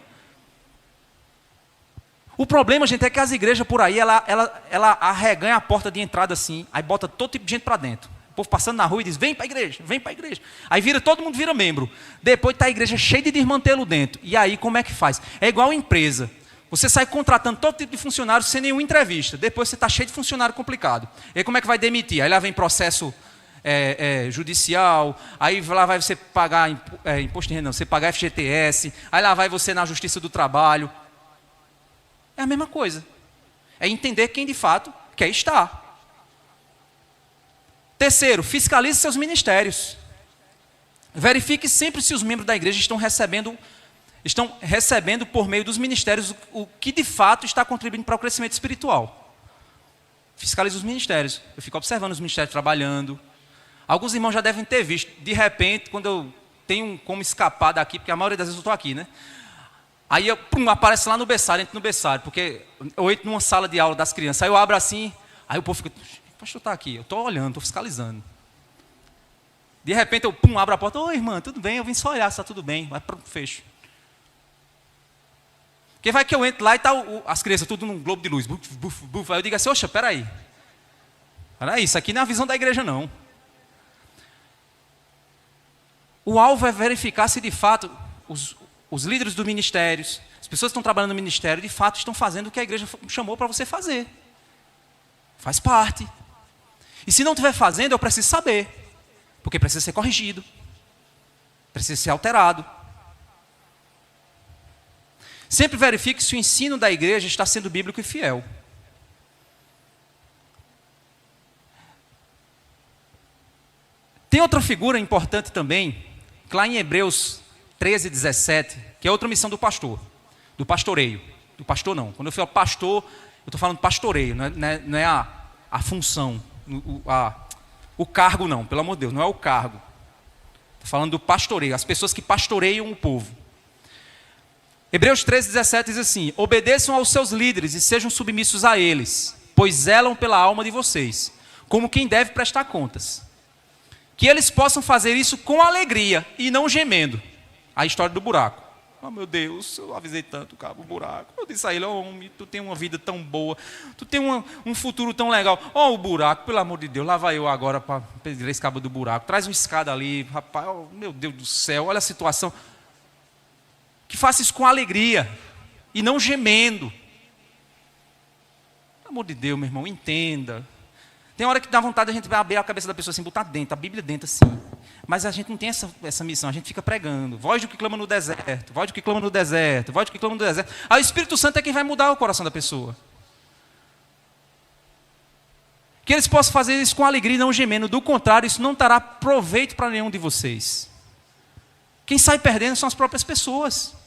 O problema, gente, é que as igrejas por aí, ela arreganha a porta de entrada assim, aí bota todo tipo de gente para dentro. O povo passando na rua e diz, vem para a igreja, vem para a igreja. Aí todo mundo vira membro. Depois está a igreja cheia de desmantelo dentro. E aí como é que faz? É igual empresa. Você sai contratando todo tipo de funcionário sem nenhuma entrevista. Depois você está cheio de funcionário complicado. E aí como é que vai demitir? Aí lá vem processo judicial, aí lá vai você pagar imposto de renda, não, você pagar FGTS, aí lá vai você na Justiça do Trabalho. É a mesma coisa. É entender quem de fato quer estar. Terceiro, fiscalize seus ministérios. Verifique sempre se os membros da igreja estão recebendo por meio dos ministérios o que de fato está contribuindo para o crescimento espiritual. Fiscalize os ministérios. Eu fico observando os ministérios trabalhando. Alguns irmãos já devem ter visto. De repente, quando eu tenho como escapar daqui, porque a maioria das vezes eu estou aqui, né? Aí eu aparece lá no berçário, entro no berçário, porque eu entro numa sala de aula das crianças. Aí eu abro assim, aí o povo fica, o pastor está aqui, eu estou olhando, estou fiscalizando. De repente eu abro a porta, oi irmã, tudo bem? Eu vim só olhar se está tudo bem, vai para o fecho. Porque vai que eu entro lá e tá as crianças tudo num globo de luz, buf, buf, buf. Aí eu digo assim, oxa, peraí, isso aqui não é a visão da igreja não. O alvo é verificar se de fato os líderes dos ministérios, as pessoas que estão trabalhando no ministério, de fato estão fazendo o que a igreja chamou para você fazer. Faz parte. E se não estiver fazendo, eu preciso saber. Porque precisa ser corrigido. Precisa ser alterado. Sempre verifique se o ensino da igreja está sendo bíblico e fiel. Tem outra figura importante também, que lá em Hebreus 13, 17, que é outra missão do pastor, do pastoreio. Do pastor não. Quando eu falo pastor, eu estou falando pastoreio, não é a função, o cargo não, pelo amor de Deus, não é o cargo. Estou falando do pastoreio, as pessoas que pastoreiam o povo. Hebreus 13, 17 diz assim: obedeçam aos seus líderes e sejam submissos a eles, pois zelam pela alma de vocês, como quem deve prestar contas. Que eles possam fazer isso com alegria e não gemendo. A história do buraco. Oh meu Deus, eu avisei tanto, cabo, o buraco. Eu disse a ele: homem, tu tem uma vida tão boa, tu tem um futuro tão legal. O buraco, pelo amor de Deus, lá vai eu agora para pedir esse cabo do buraco. Traz uma escada ali, rapaz, meu Deus do céu, olha a situação. Que faça isso com alegria e não gemendo. Pelo amor de Deus, meu irmão, entenda. Tem hora que dá vontade de a gente abrir a cabeça da pessoa assim, botar dentro, a Bíblia dentro assim. Mas a gente não tem essa missão, a gente fica pregando. Voz do que clama no deserto, voz do que clama no deserto, voz do que clama no deserto. Aí o Espírito Santo é quem vai mudar o coração da pessoa. Que eles possam fazer isso com alegria e não gemendo. Do contrário, isso não trará proveito para nenhum de vocês. Quem sai perdendo são as próprias pessoas.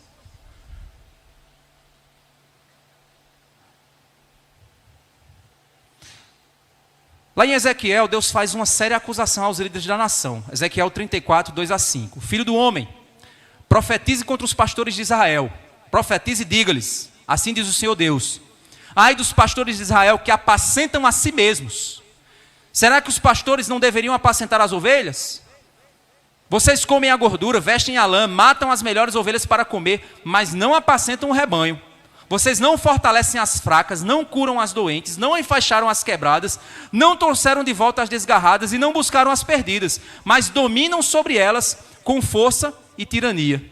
Lá em Ezequiel, Deus faz uma séria acusação aos líderes da nação. Ezequiel 34, 2 a 5. Filho do homem, profetize contra os pastores de Israel. Profetize e diga-lhes: assim diz o Senhor Deus: ai dos pastores de Israel que apacentam a si mesmos. Será que os pastores não deveriam apacentar as ovelhas? Vocês comem a gordura, vestem a lã, matam as melhores ovelhas para comer, mas não apacentam o rebanho. Vocês não fortalecem as fracas, não curam as doentes, não enfaixaram as quebradas, não trouxeram de volta as desgarradas e não buscaram as perdidas, mas dominam sobre elas com força e tirania.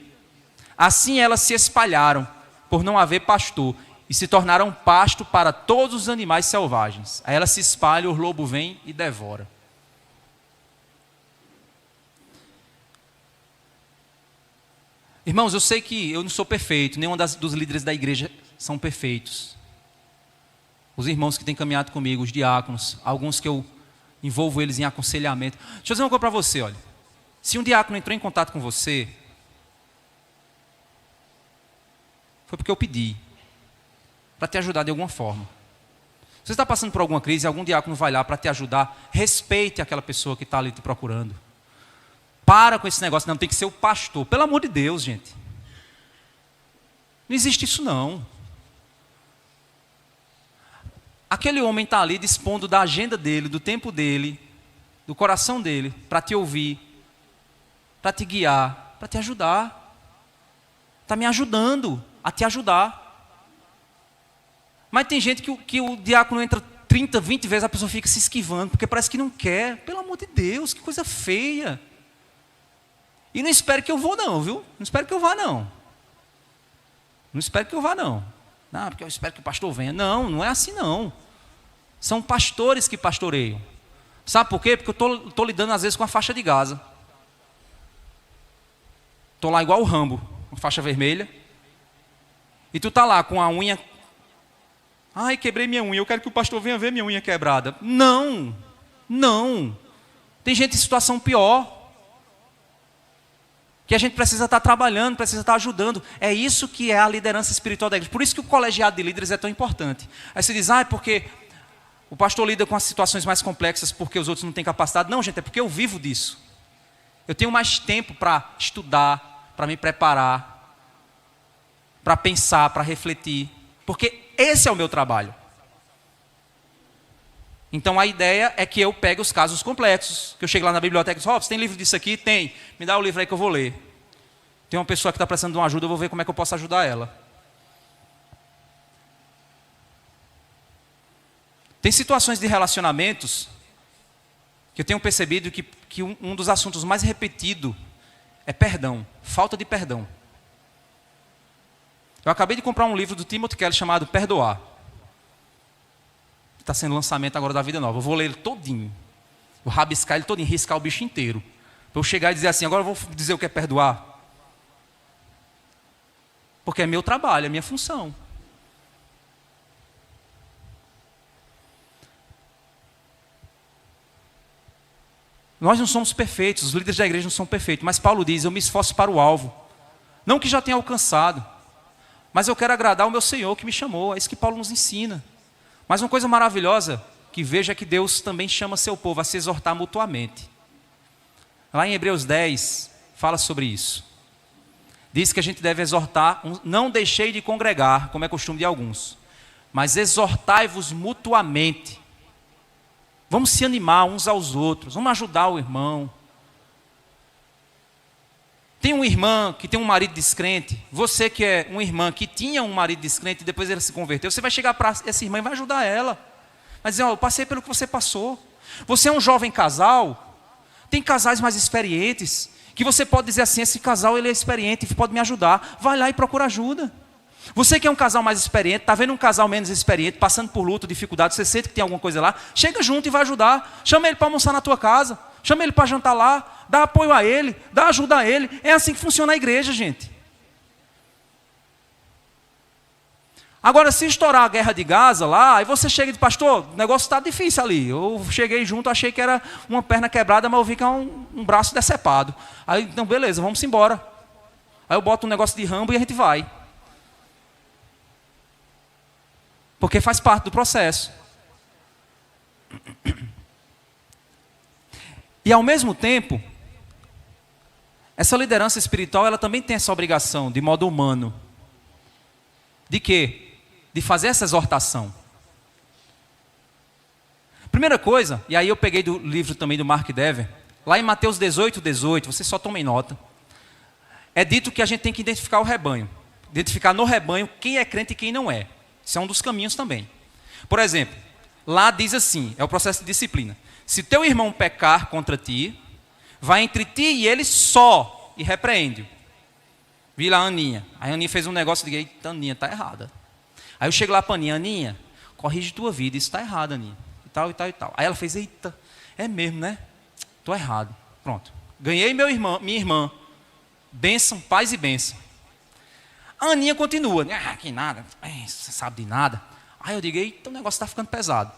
Assim elas se espalharam, por não haver pastor, e se tornaram pasto para todos os animais selvagens. Aí elas se espalham, o lobo vem e devora. Irmãos, eu sei que eu não sou perfeito, nenhum dos líderes da igreja são perfeitos. Os irmãos que têm caminhado comigo, os diáconos, alguns que eu envolvo eles em aconselhamento. Deixa eu dizer uma coisa para você, olha. Se um diácono entrou em contato com você, foi porque eu pedi, para te ajudar de alguma forma. Se você está passando por alguma crise, algum diácono vai lá para te ajudar, respeite aquela pessoa que está ali te procurando. Para com esse negócio, não, tem que ser o pastor. Pelo amor de Deus, gente. Não existe isso não. Aquele homem está ali dispondo da agenda dele, do tempo dele, do coração dele, para te ouvir, para te guiar, para te ajudar. Está me ajudando a te ajudar. Mas tem gente que o diácono entra 30, 20 vezes, a pessoa fica se esquivando, porque parece que não quer. Pelo amor de Deus, que coisa feia. E não espere que eu vou não, viu? Não espere que eu vá não. Não espere que eu vá não. Não, porque eu espero que o pastor venha. Não, não é assim não. São pastores que pastoreiam. Sabe por quê? Porque eu estou lidando às vezes com a faixa de Gaza. Estou lá igual o Rambo, com faixa vermelha. E tu está lá com a unha. Ai, quebrei minha unha, eu quero que o pastor venha ver minha unha quebrada. Não, não. Tem gente em situação pior. Que a gente precisa estar trabalhando, precisa estar ajudando. É isso que é a liderança espiritual da igreja. Por isso que o colegiado de líderes é tão importante. Aí você diz, é porque o pastor lida com as situações mais complexas porque os outros não têm capacidade. Não, gente, é porque eu vivo disso. Eu tenho mais tempo para estudar, para me preparar, para pensar, para refletir. Porque esse é o meu trabalho. Então a ideia é que eu pegue os casos complexos, que eu chego lá na biblioteca e digo, você tem livro disso aqui? Tem. Me dá o livro aí que eu vou ler. Tem uma pessoa que está precisando de uma ajuda, eu vou ver como é que eu posso ajudar ela. Tem situações de relacionamentos que eu tenho percebido que um dos assuntos mais repetidos é perdão, falta de perdão. Eu acabei de comprar um livro do Timothy Keller chamado Perdoar. Está sendo lançamento agora da Vida Nova. Eu vou ler ele todinho. Vou rabiscar ele todinho, riscar o bicho inteiro. Para eu chegar e dizer assim, agora eu vou dizer o que é perdoar. Porque é meu trabalho, é minha função. Nós não somos perfeitos, os líderes da igreja não são perfeitos. Mas Paulo diz, eu me esforço para o alvo, Não que já tenha alcançado, mas eu quero agradar o meu Senhor que me chamou. É isso que Paulo nos ensina. Mas uma coisa maravilhosa que veja é que Deus também chama seu povo a se exortar mutuamente. Lá em Hebreus 10, fala sobre isso. Diz que a gente deve exortar, não deixei de congregar, como é costume de alguns, mas exortai-vos mutuamente. Vamos se animar uns aos outros, vamos ajudar o irmão. Tem uma irmã que tem um marido descrente, você que é uma irmã que tinha um marido descrente e depois ele se converteu, você vai chegar para essa irmã e vai ajudar ela. Vai dizer, eu passei pelo que você passou. Você é um jovem casal, tem casais mais experientes, que você pode dizer assim, esse casal ele é experiente, pode me ajudar. Vai lá e procura ajuda. Você que é um casal mais experiente, está vendo um casal menos experiente, passando por luto, dificuldade, você sente que tem alguma coisa lá, chega junto e vai ajudar. Chama ele para almoçar na tua casa, chama ele para jantar lá, dá apoio a ele, dá ajuda a ele. É assim que funciona a igreja, gente. Agora, se estourar a guerra de Gaza lá, aí você chega e diz, pastor, o negócio está difícil ali. Eu cheguei junto, achei que era uma perna quebrada, mas eu vi que é um braço decepado. Aí, então, beleza, vamos embora. Aí eu boto um negócio de Rambo e a gente vai. Porque faz parte do processo. E ao mesmo tempo, essa liderança espiritual, ela também tem essa obrigação, de modo humano. De quê? De fazer essa exortação. Primeira coisa, e aí eu peguei do livro também do Mark Dever, lá em Mateus 18, vocês só tomem nota, é dito que a gente tem que identificar o rebanho. Identificar no rebanho quem é crente e quem não é. Isso é um dos caminhos também. Por exemplo, lá diz assim, é o processo de disciplina. Se teu irmão pecar contra ti, vai entre ti e ele só, e repreende-o. Vi lá a Aninha. Aí a Aninha fez um negócio e digo, eita, Aninha, está errada. Aí eu chego lá para a Aninha, Aninha, corrige tua vida, isso está errado, Aninha. E tal, e tal, e tal. Aí ela fez, eita, é mesmo, né? Estou errado. Pronto. Ganhei minha irmã. Bênção, paz e bênção. A Aninha continua, que nada, você sabe de nada. Aí eu digo, eita, o negócio está ficando pesado.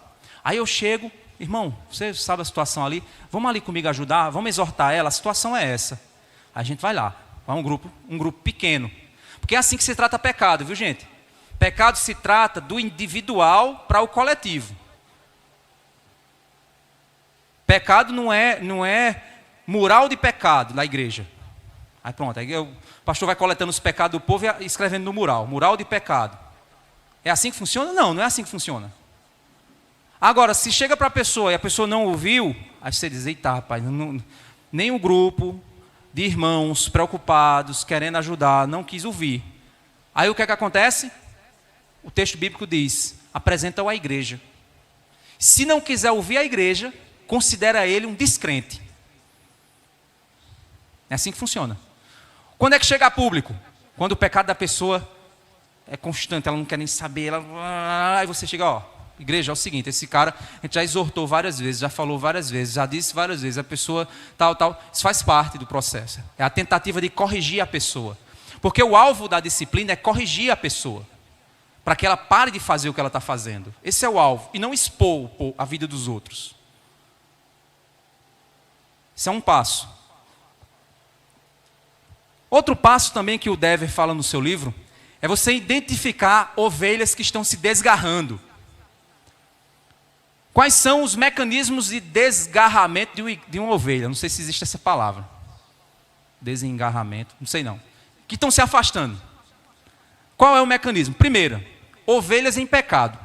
Aí eu chego, irmão, você sabe a situação ali, vamos ali comigo ajudar, vamos exortar ela, a situação é essa. Aí a gente vai lá, vai um grupo pequeno. Porque é assim que se trata pecado, viu gente? Pecado se trata do individual para o coletivo. Pecado não é mural de pecado na igreja. Aí pronto, aí o pastor vai coletando os pecados do povo e escrevendo no mural de pecado. É assim que funciona? Não, não é assim que funciona. Agora, se chega para a pessoa e a pessoa não ouviu, aí você diz, eita rapaz, nem um grupo de irmãos preocupados, querendo ajudar, não quis ouvir. Aí o que é que acontece? O texto bíblico diz, apresenta-o à igreja. Se não quiser ouvir a igreja, considera ele um descrente. É assim que funciona. Quando é que chega a público? Quando o pecado da pessoa é constante, ela não quer nem saber, aí você chega, ó, igreja, é o seguinte, esse cara, a gente já exortou várias vezes, já falou várias vezes, já disse várias vezes, a pessoa tal, isso faz parte do processo. É a tentativa de corrigir a pessoa. Porque o alvo da disciplina é corrigir a pessoa, para que ela pare de fazer o que ela está fazendo. Esse é o alvo, e não expor a vida dos outros. Isso é um passo. Outro passo também que o Dever fala no seu livro é você identificar ovelhas que estão se desgarrando. Quais são os mecanismos de desgarramento de uma ovelha? Não sei se existe essa palavra. Desengarramento, não sei não. Que estão se afastando. Qual é o mecanismo? Primeiro, ovelhas em pecado.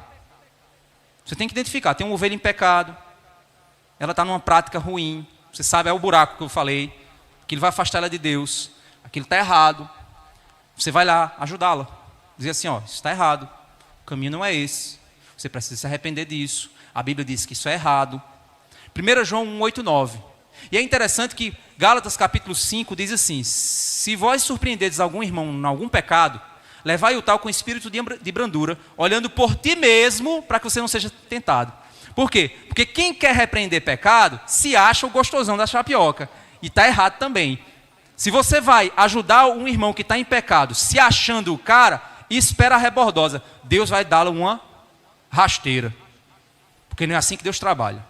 Você tem que identificar, tem uma ovelha em pecado, ela está numa prática ruim, você sabe, é o buraco que eu falei, que ele vai afastar ela de Deus. Aquilo está errado, você vai lá ajudá-la, dizer assim, ó, isso está errado, o caminho não é esse, você precisa se arrepender disso, a Bíblia diz que isso é errado. 1 João 1,8,9, e é interessante que Gálatas capítulo 5 diz assim, se vós surpreendedes algum irmão em algum pecado, levai o tal com espírito de brandura, olhando por ti mesmo, para que você não seja tentado. Por quê? Porque quem quer repreender pecado, se acha o gostosão da chapioca, e está errado também. Se você vai ajudar um irmão que está em pecado, se achando o cara, espera a rebordosa. Deus vai dar-lhe uma rasteira. Porque não é assim que Deus trabalha.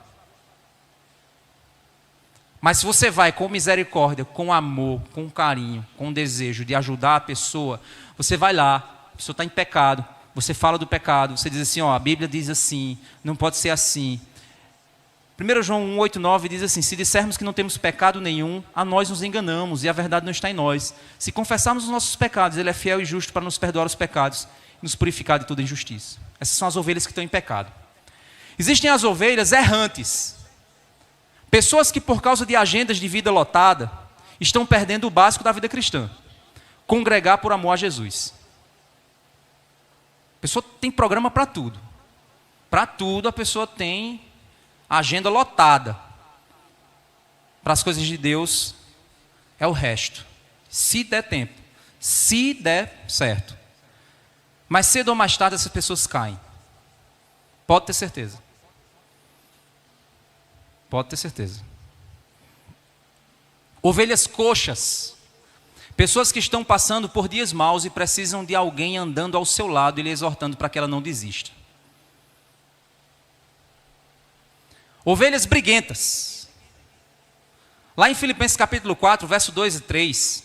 Mas se você vai com misericórdia, com amor, com carinho, com desejo de ajudar a pessoa, você vai lá, a pessoa está em pecado, você fala do pecado, você diz assim, ó, a Bíblia diz assim, não pode ser assim. 1 João 1,8,9 diz assim, se dissermos que não temos pecado nenhum, a nós nos enganamos e a verdade não está em nós. Se confessarmos os nossos pecados, Ele é fiel e justo para nos perdoar os pecados e nos purificar de toda injustiça. Essas são as ovelhas que estão em pecado. Existem as ovelhas errantes. Pessoas que por causa de agendas de vida lotada, estão perdendo o básico da vida cristã. Congregar por amor a Jesus. A pessoa tem programa para tudo. Para tudo a pessoa tem agenda lotada. Para as coisas de Deus é o resto. Se der tempo. Se der certo. Mas cedo ou mais tarde essas pessoas caem. Pode ter certeza. Pode ter certeza. Ovelhas coxas. Pessoas que estão passando por dias maus e precisam de alguém andando ao seu lado e lhe exortando para que ela não desista. Ovelhas briguentas. Lá em Filipenses capítulo 4, verso 2 e 3,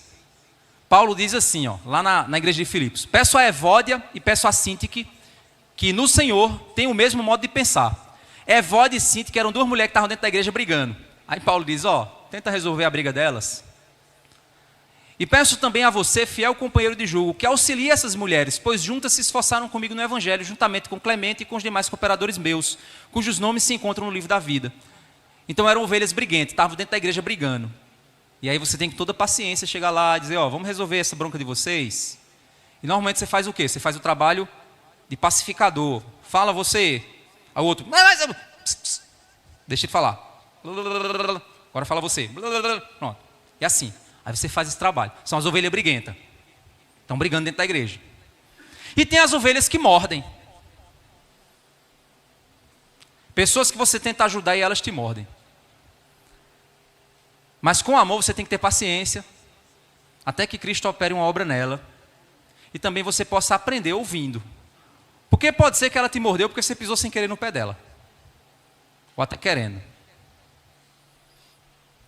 Paulo diz assim, ó, lá na igreja de Filipos, peço a Evódia e peço a Sintique que no Senhor tem o mesmo modo de pensar. Evódia e Sintique eram duas mulheres que estavam dentro da igreja brigando. Aí Paulo diz, ó, tenta resolver a briga delas. E peço também a você, fiel companheiro de julgo, que auxilie essas mulheres, pois juntas se esforçaram comigo no Evangelho, juntamente com Clemente e com os demais cooperadores meus, cujos nomes se encontram no livro da vida. Então eram ovelhas briguentas, estavam dentro da igreja brigando. E aí você tem que toda paciência chegar lá e dizer, ó, vamos resolver essa bronca de vocês. E normalmente você faz o quê? Você faz o trabalho de pacificador. Fala você, ao outro, deixa ele falar. Agora fala você. Pronto. E assim. Aí você faz esse trabalho. São as ovelhas briguentas. Estão brigando dentro da igreja. E tem as ovelhas que mordem. Pessoas que você tenta ajudar e elas te mordem. Mas com amor você tem que ter paciência. Até que Cristo opere uma obra nela. E também você possa aprender ouvindo. Porque pode ser que ela te mordeu porque você pisou sem querer no pé dela. Ou até querendo.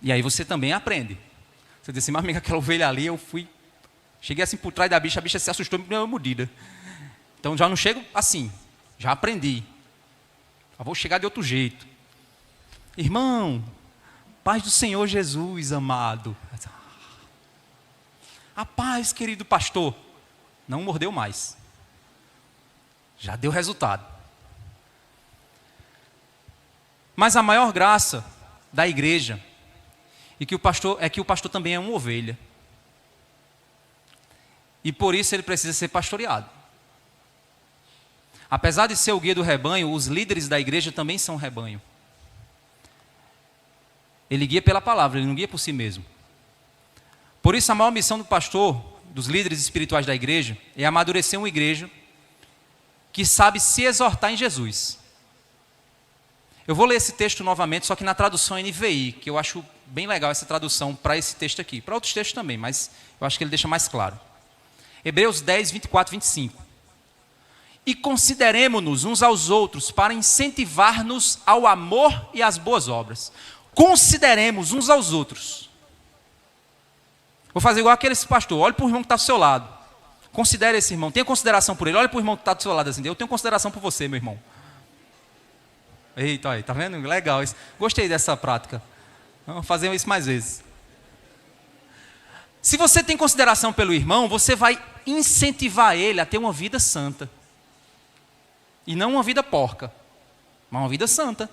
E aí você também aprende. Você diz assim, mas amiga, aquela ovelha ali, eu fui... Cheguei assim por trás da bicha, a bicha se assustou e me deu uma mordida. Então já não chego assim, já aprendi. Já vou chegar de outro jeito. Irmão, paz do Senhor Jesus, amado. A paz, querido pastor. Não mordeu mais. Já deu resultado. Mas a maior graça da igreja e que o pastor também é uma ovelha. E por isso ele precisa ser pastoreado. Apesar de ser o guia do rebanho, os líderes da igreja também são rebanho. Ele guia pela palavra, ele não guia por si mesmo. Por isso a maior missão do pastor, dos líderes espirituais da igreja, é amadurecer uma igreja que sabe se exortar em Jesus. Eu vou ler esse texto novamente, só que na tradução NVI, que eu acho bem legal essa tradução para esse texto aqui. Para outros textos também, mas eu acho que ele deixa mais claro. Hebreus 10, 24, 25. E consideremo-nos uns aos outros para incentivar-nos ao amor e às boas obras. Consideremos uns aos outros. Vou fazer igual aquele pastor. Olhe para o irmão que está do seu lado. Considere esse irmão. Tenha consideração por ele. Olhe para o irmão que está do seu lado. Assim, eu tenho consideração por você, meu irmão. Eita, aí, tá vendo? Legal isso. Gostei dessa prática. Vamos fazer isso mais vezes. Se você tem consideração pelo irmão, você vai incentivar ele a ter uma vida santa. E não uma vida porca, mas uma vida santa.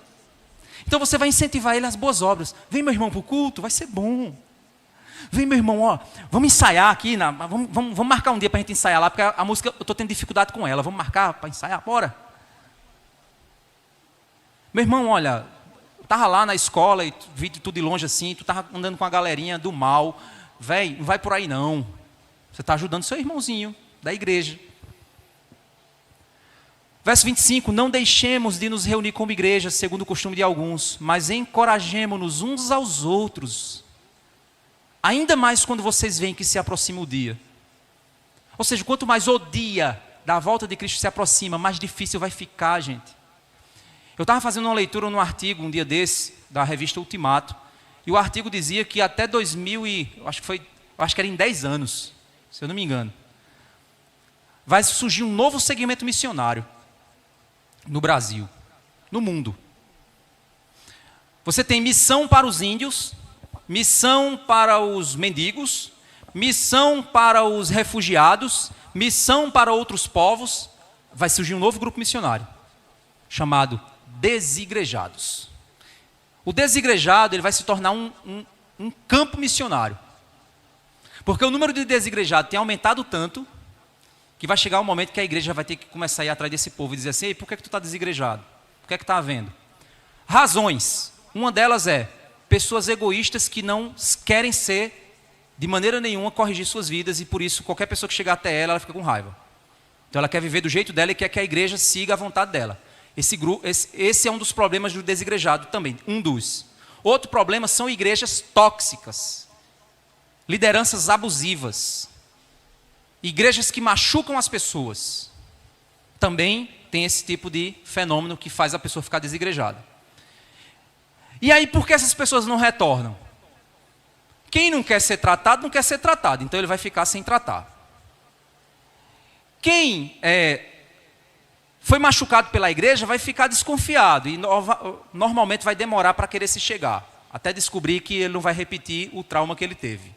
Então você vai incentivar ele às boas obras. Vem, meu irmão, para o culto, vai ser bom. Vem, meu irmão, ó, vamos ensaiar aqui, vamos marcar um dia para a gente ensaiar lá, porque a música eu estou tendo dificuldade com ela. Vamos marcar para ensaiar? Bora. Meu irmão, olha, estava lá na escola e vi tudo de longe assim, tu estava andando com a galerinha do mal. Véi, não vai por aí não. Você está ajudando seu irmãozinho da igreja. Verso 25, não deixemos de nos reunir como igreja, segundo o costume de alguns, mas encorajemo-nos uns aos outros. Ainda mais quando vocês veem que se aproxima o dia. Ou seja, quanto mais o dia da volta de Cristo se aproxima, mais difícil vai ficar, gente. Eu estava fazendo uma leitura num artigo um dia desse, da revista Ultimato, E o artigo dizia que até 2000 acho que era em 10 anos, se eu não me engano, vai surgir um novo segmento missionário no Brasil, no mundo. Você tem missão para os índios, missão para os mendigos, missão para os refugiados, missão para outros povos. Vai surgir um novo grupo missionário, chamado desigrejados. O desigrejado ele vai se tornar um campo missionário. Porque o número de desigrejados tem aumentado tanto, que vai chegar um momento que a igreja vai ter que começar a ir atrás desse povo e dizer assim: ei, por que tu está desigrejado? Por que está havendo? Razões. Uma delas é pessoas egoístas que não querem ser, de maneira nenhuma, corrigir suas vidas, e por isso qualquer pessoa que chegar até ela, ela fica com raiva. Então ela quer viver do jeito dela e quer que a igreja siga a vontade dela. Esse é um dos problemas do desigrejado também, um dos. Outro problema são igrejas tóxicas, lideranças abusivas, igrejas que machucam as pessoas. Também tem esse tipo de fenômeno que faz a pessoa ficar desigrejada. E aí, por que essas pessoas não retornam? Quem não quer ser tratado, não quer ser tratado, então ele vai ficar sem tratar. Quem foi machucado pela igreja vai ficar desconfiado e normalmente vai demorar para querer se chegar, até descobrir que ele não vai repetir o trauma que ele teve.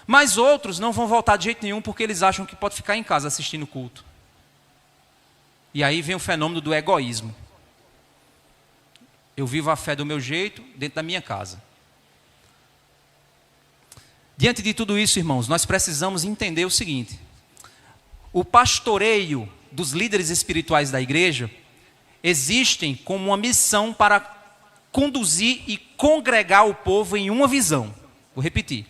Mas outros não vão voltar de jeito nenhum porque eles acham que pode ficar em casa assistindo o culto. E aí vem o fenômeno do egoísmo. Eu vivo a fé do meu jeito, dentro da minha casa. Diante de tudo isso, irmãos, nós precisamos entender o seguinte: o pastoreio dos líderes espirituais da igreja existem como uma missão para conduzir e congregar o povo em uma visão. Vou repetir.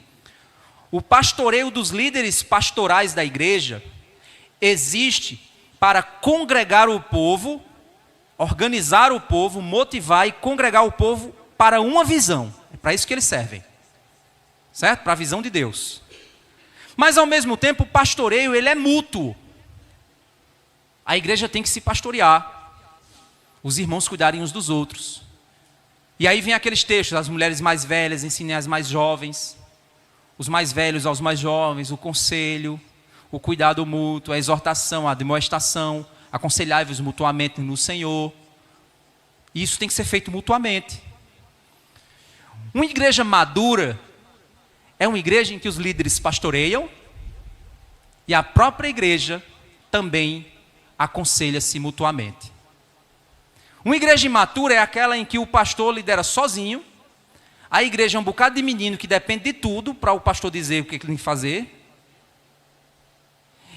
O pastoreio dos líderes pastorais da igreja existe para congregar o povo, organizar o povo, motivar e congregar o povo para uma visão. É para isso que eles servem. Certo? Para a visão de Deus. Mas ao mesmo tempo o pastoreio ele é mútuo. A igreja tem que se pastorear. Os irmãos cuidarem uns dos outros. E aí vem aqueles textos: as mulheres mais velhas ensinem as mais jovens, os mais velhos aos mais jovens, o conselho, o cuidado mútuo, a exortação, a admoestação, aconselhai-vos mutuamente no Senhor. Isso tem que ser feito mutuamente. Uma igreja madura é uma igreja em que os líderes pastoreiam e a própria igreja também aconselha-se mutuamente. Uma igreja imatura é aquela em que o pastor lidera sozinho, a igreja é um bocado de menino que depende de tudo para o pastor dizer o que ele tem que fazer,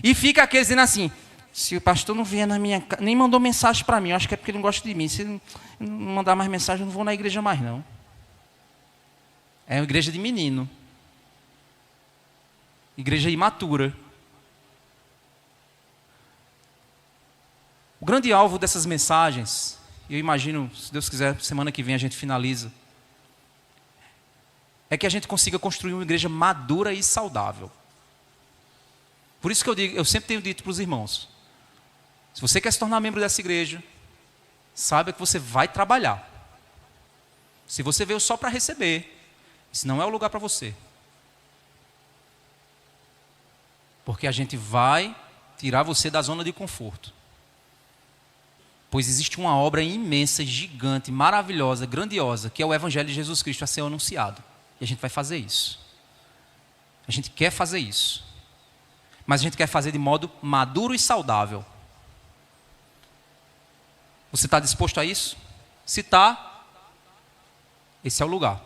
e fica aquele dizendo assim: se o pastor não vier na minha casa, nem mandou mensagem para mim, eu acho que é porque ele não gosta de mim, se ele não mandar mais mensagem, eu não vou na igreja mais não. É uma igreja de menino. Igreja imatura. O grande alvo dessas mensagens, eu imagino, se Deus quiser, semana que vem a gente finaliza, é que a gente consiga construir uma igreja madura e saudável. Por isso que eu sempre tenho dito para os irmãos: se você quer se tornar membro dessa igreja, saiba que você vai trabalhar. Se você veio só para receber, isso não é o lugar para você. Porque a gente vai tirar você da zona de conforto. Pois existe uma obra imensa, gigante, maravilhosa, grandiosa, que é o Evangelho de Jesus Cristo a ser anunciado. E a gente vai fazer isso. A gente quer fazer isso. Mas a gente quer fazer de modo maduro e saudável. Você está disposto a isso? Se está, esse é o lugar.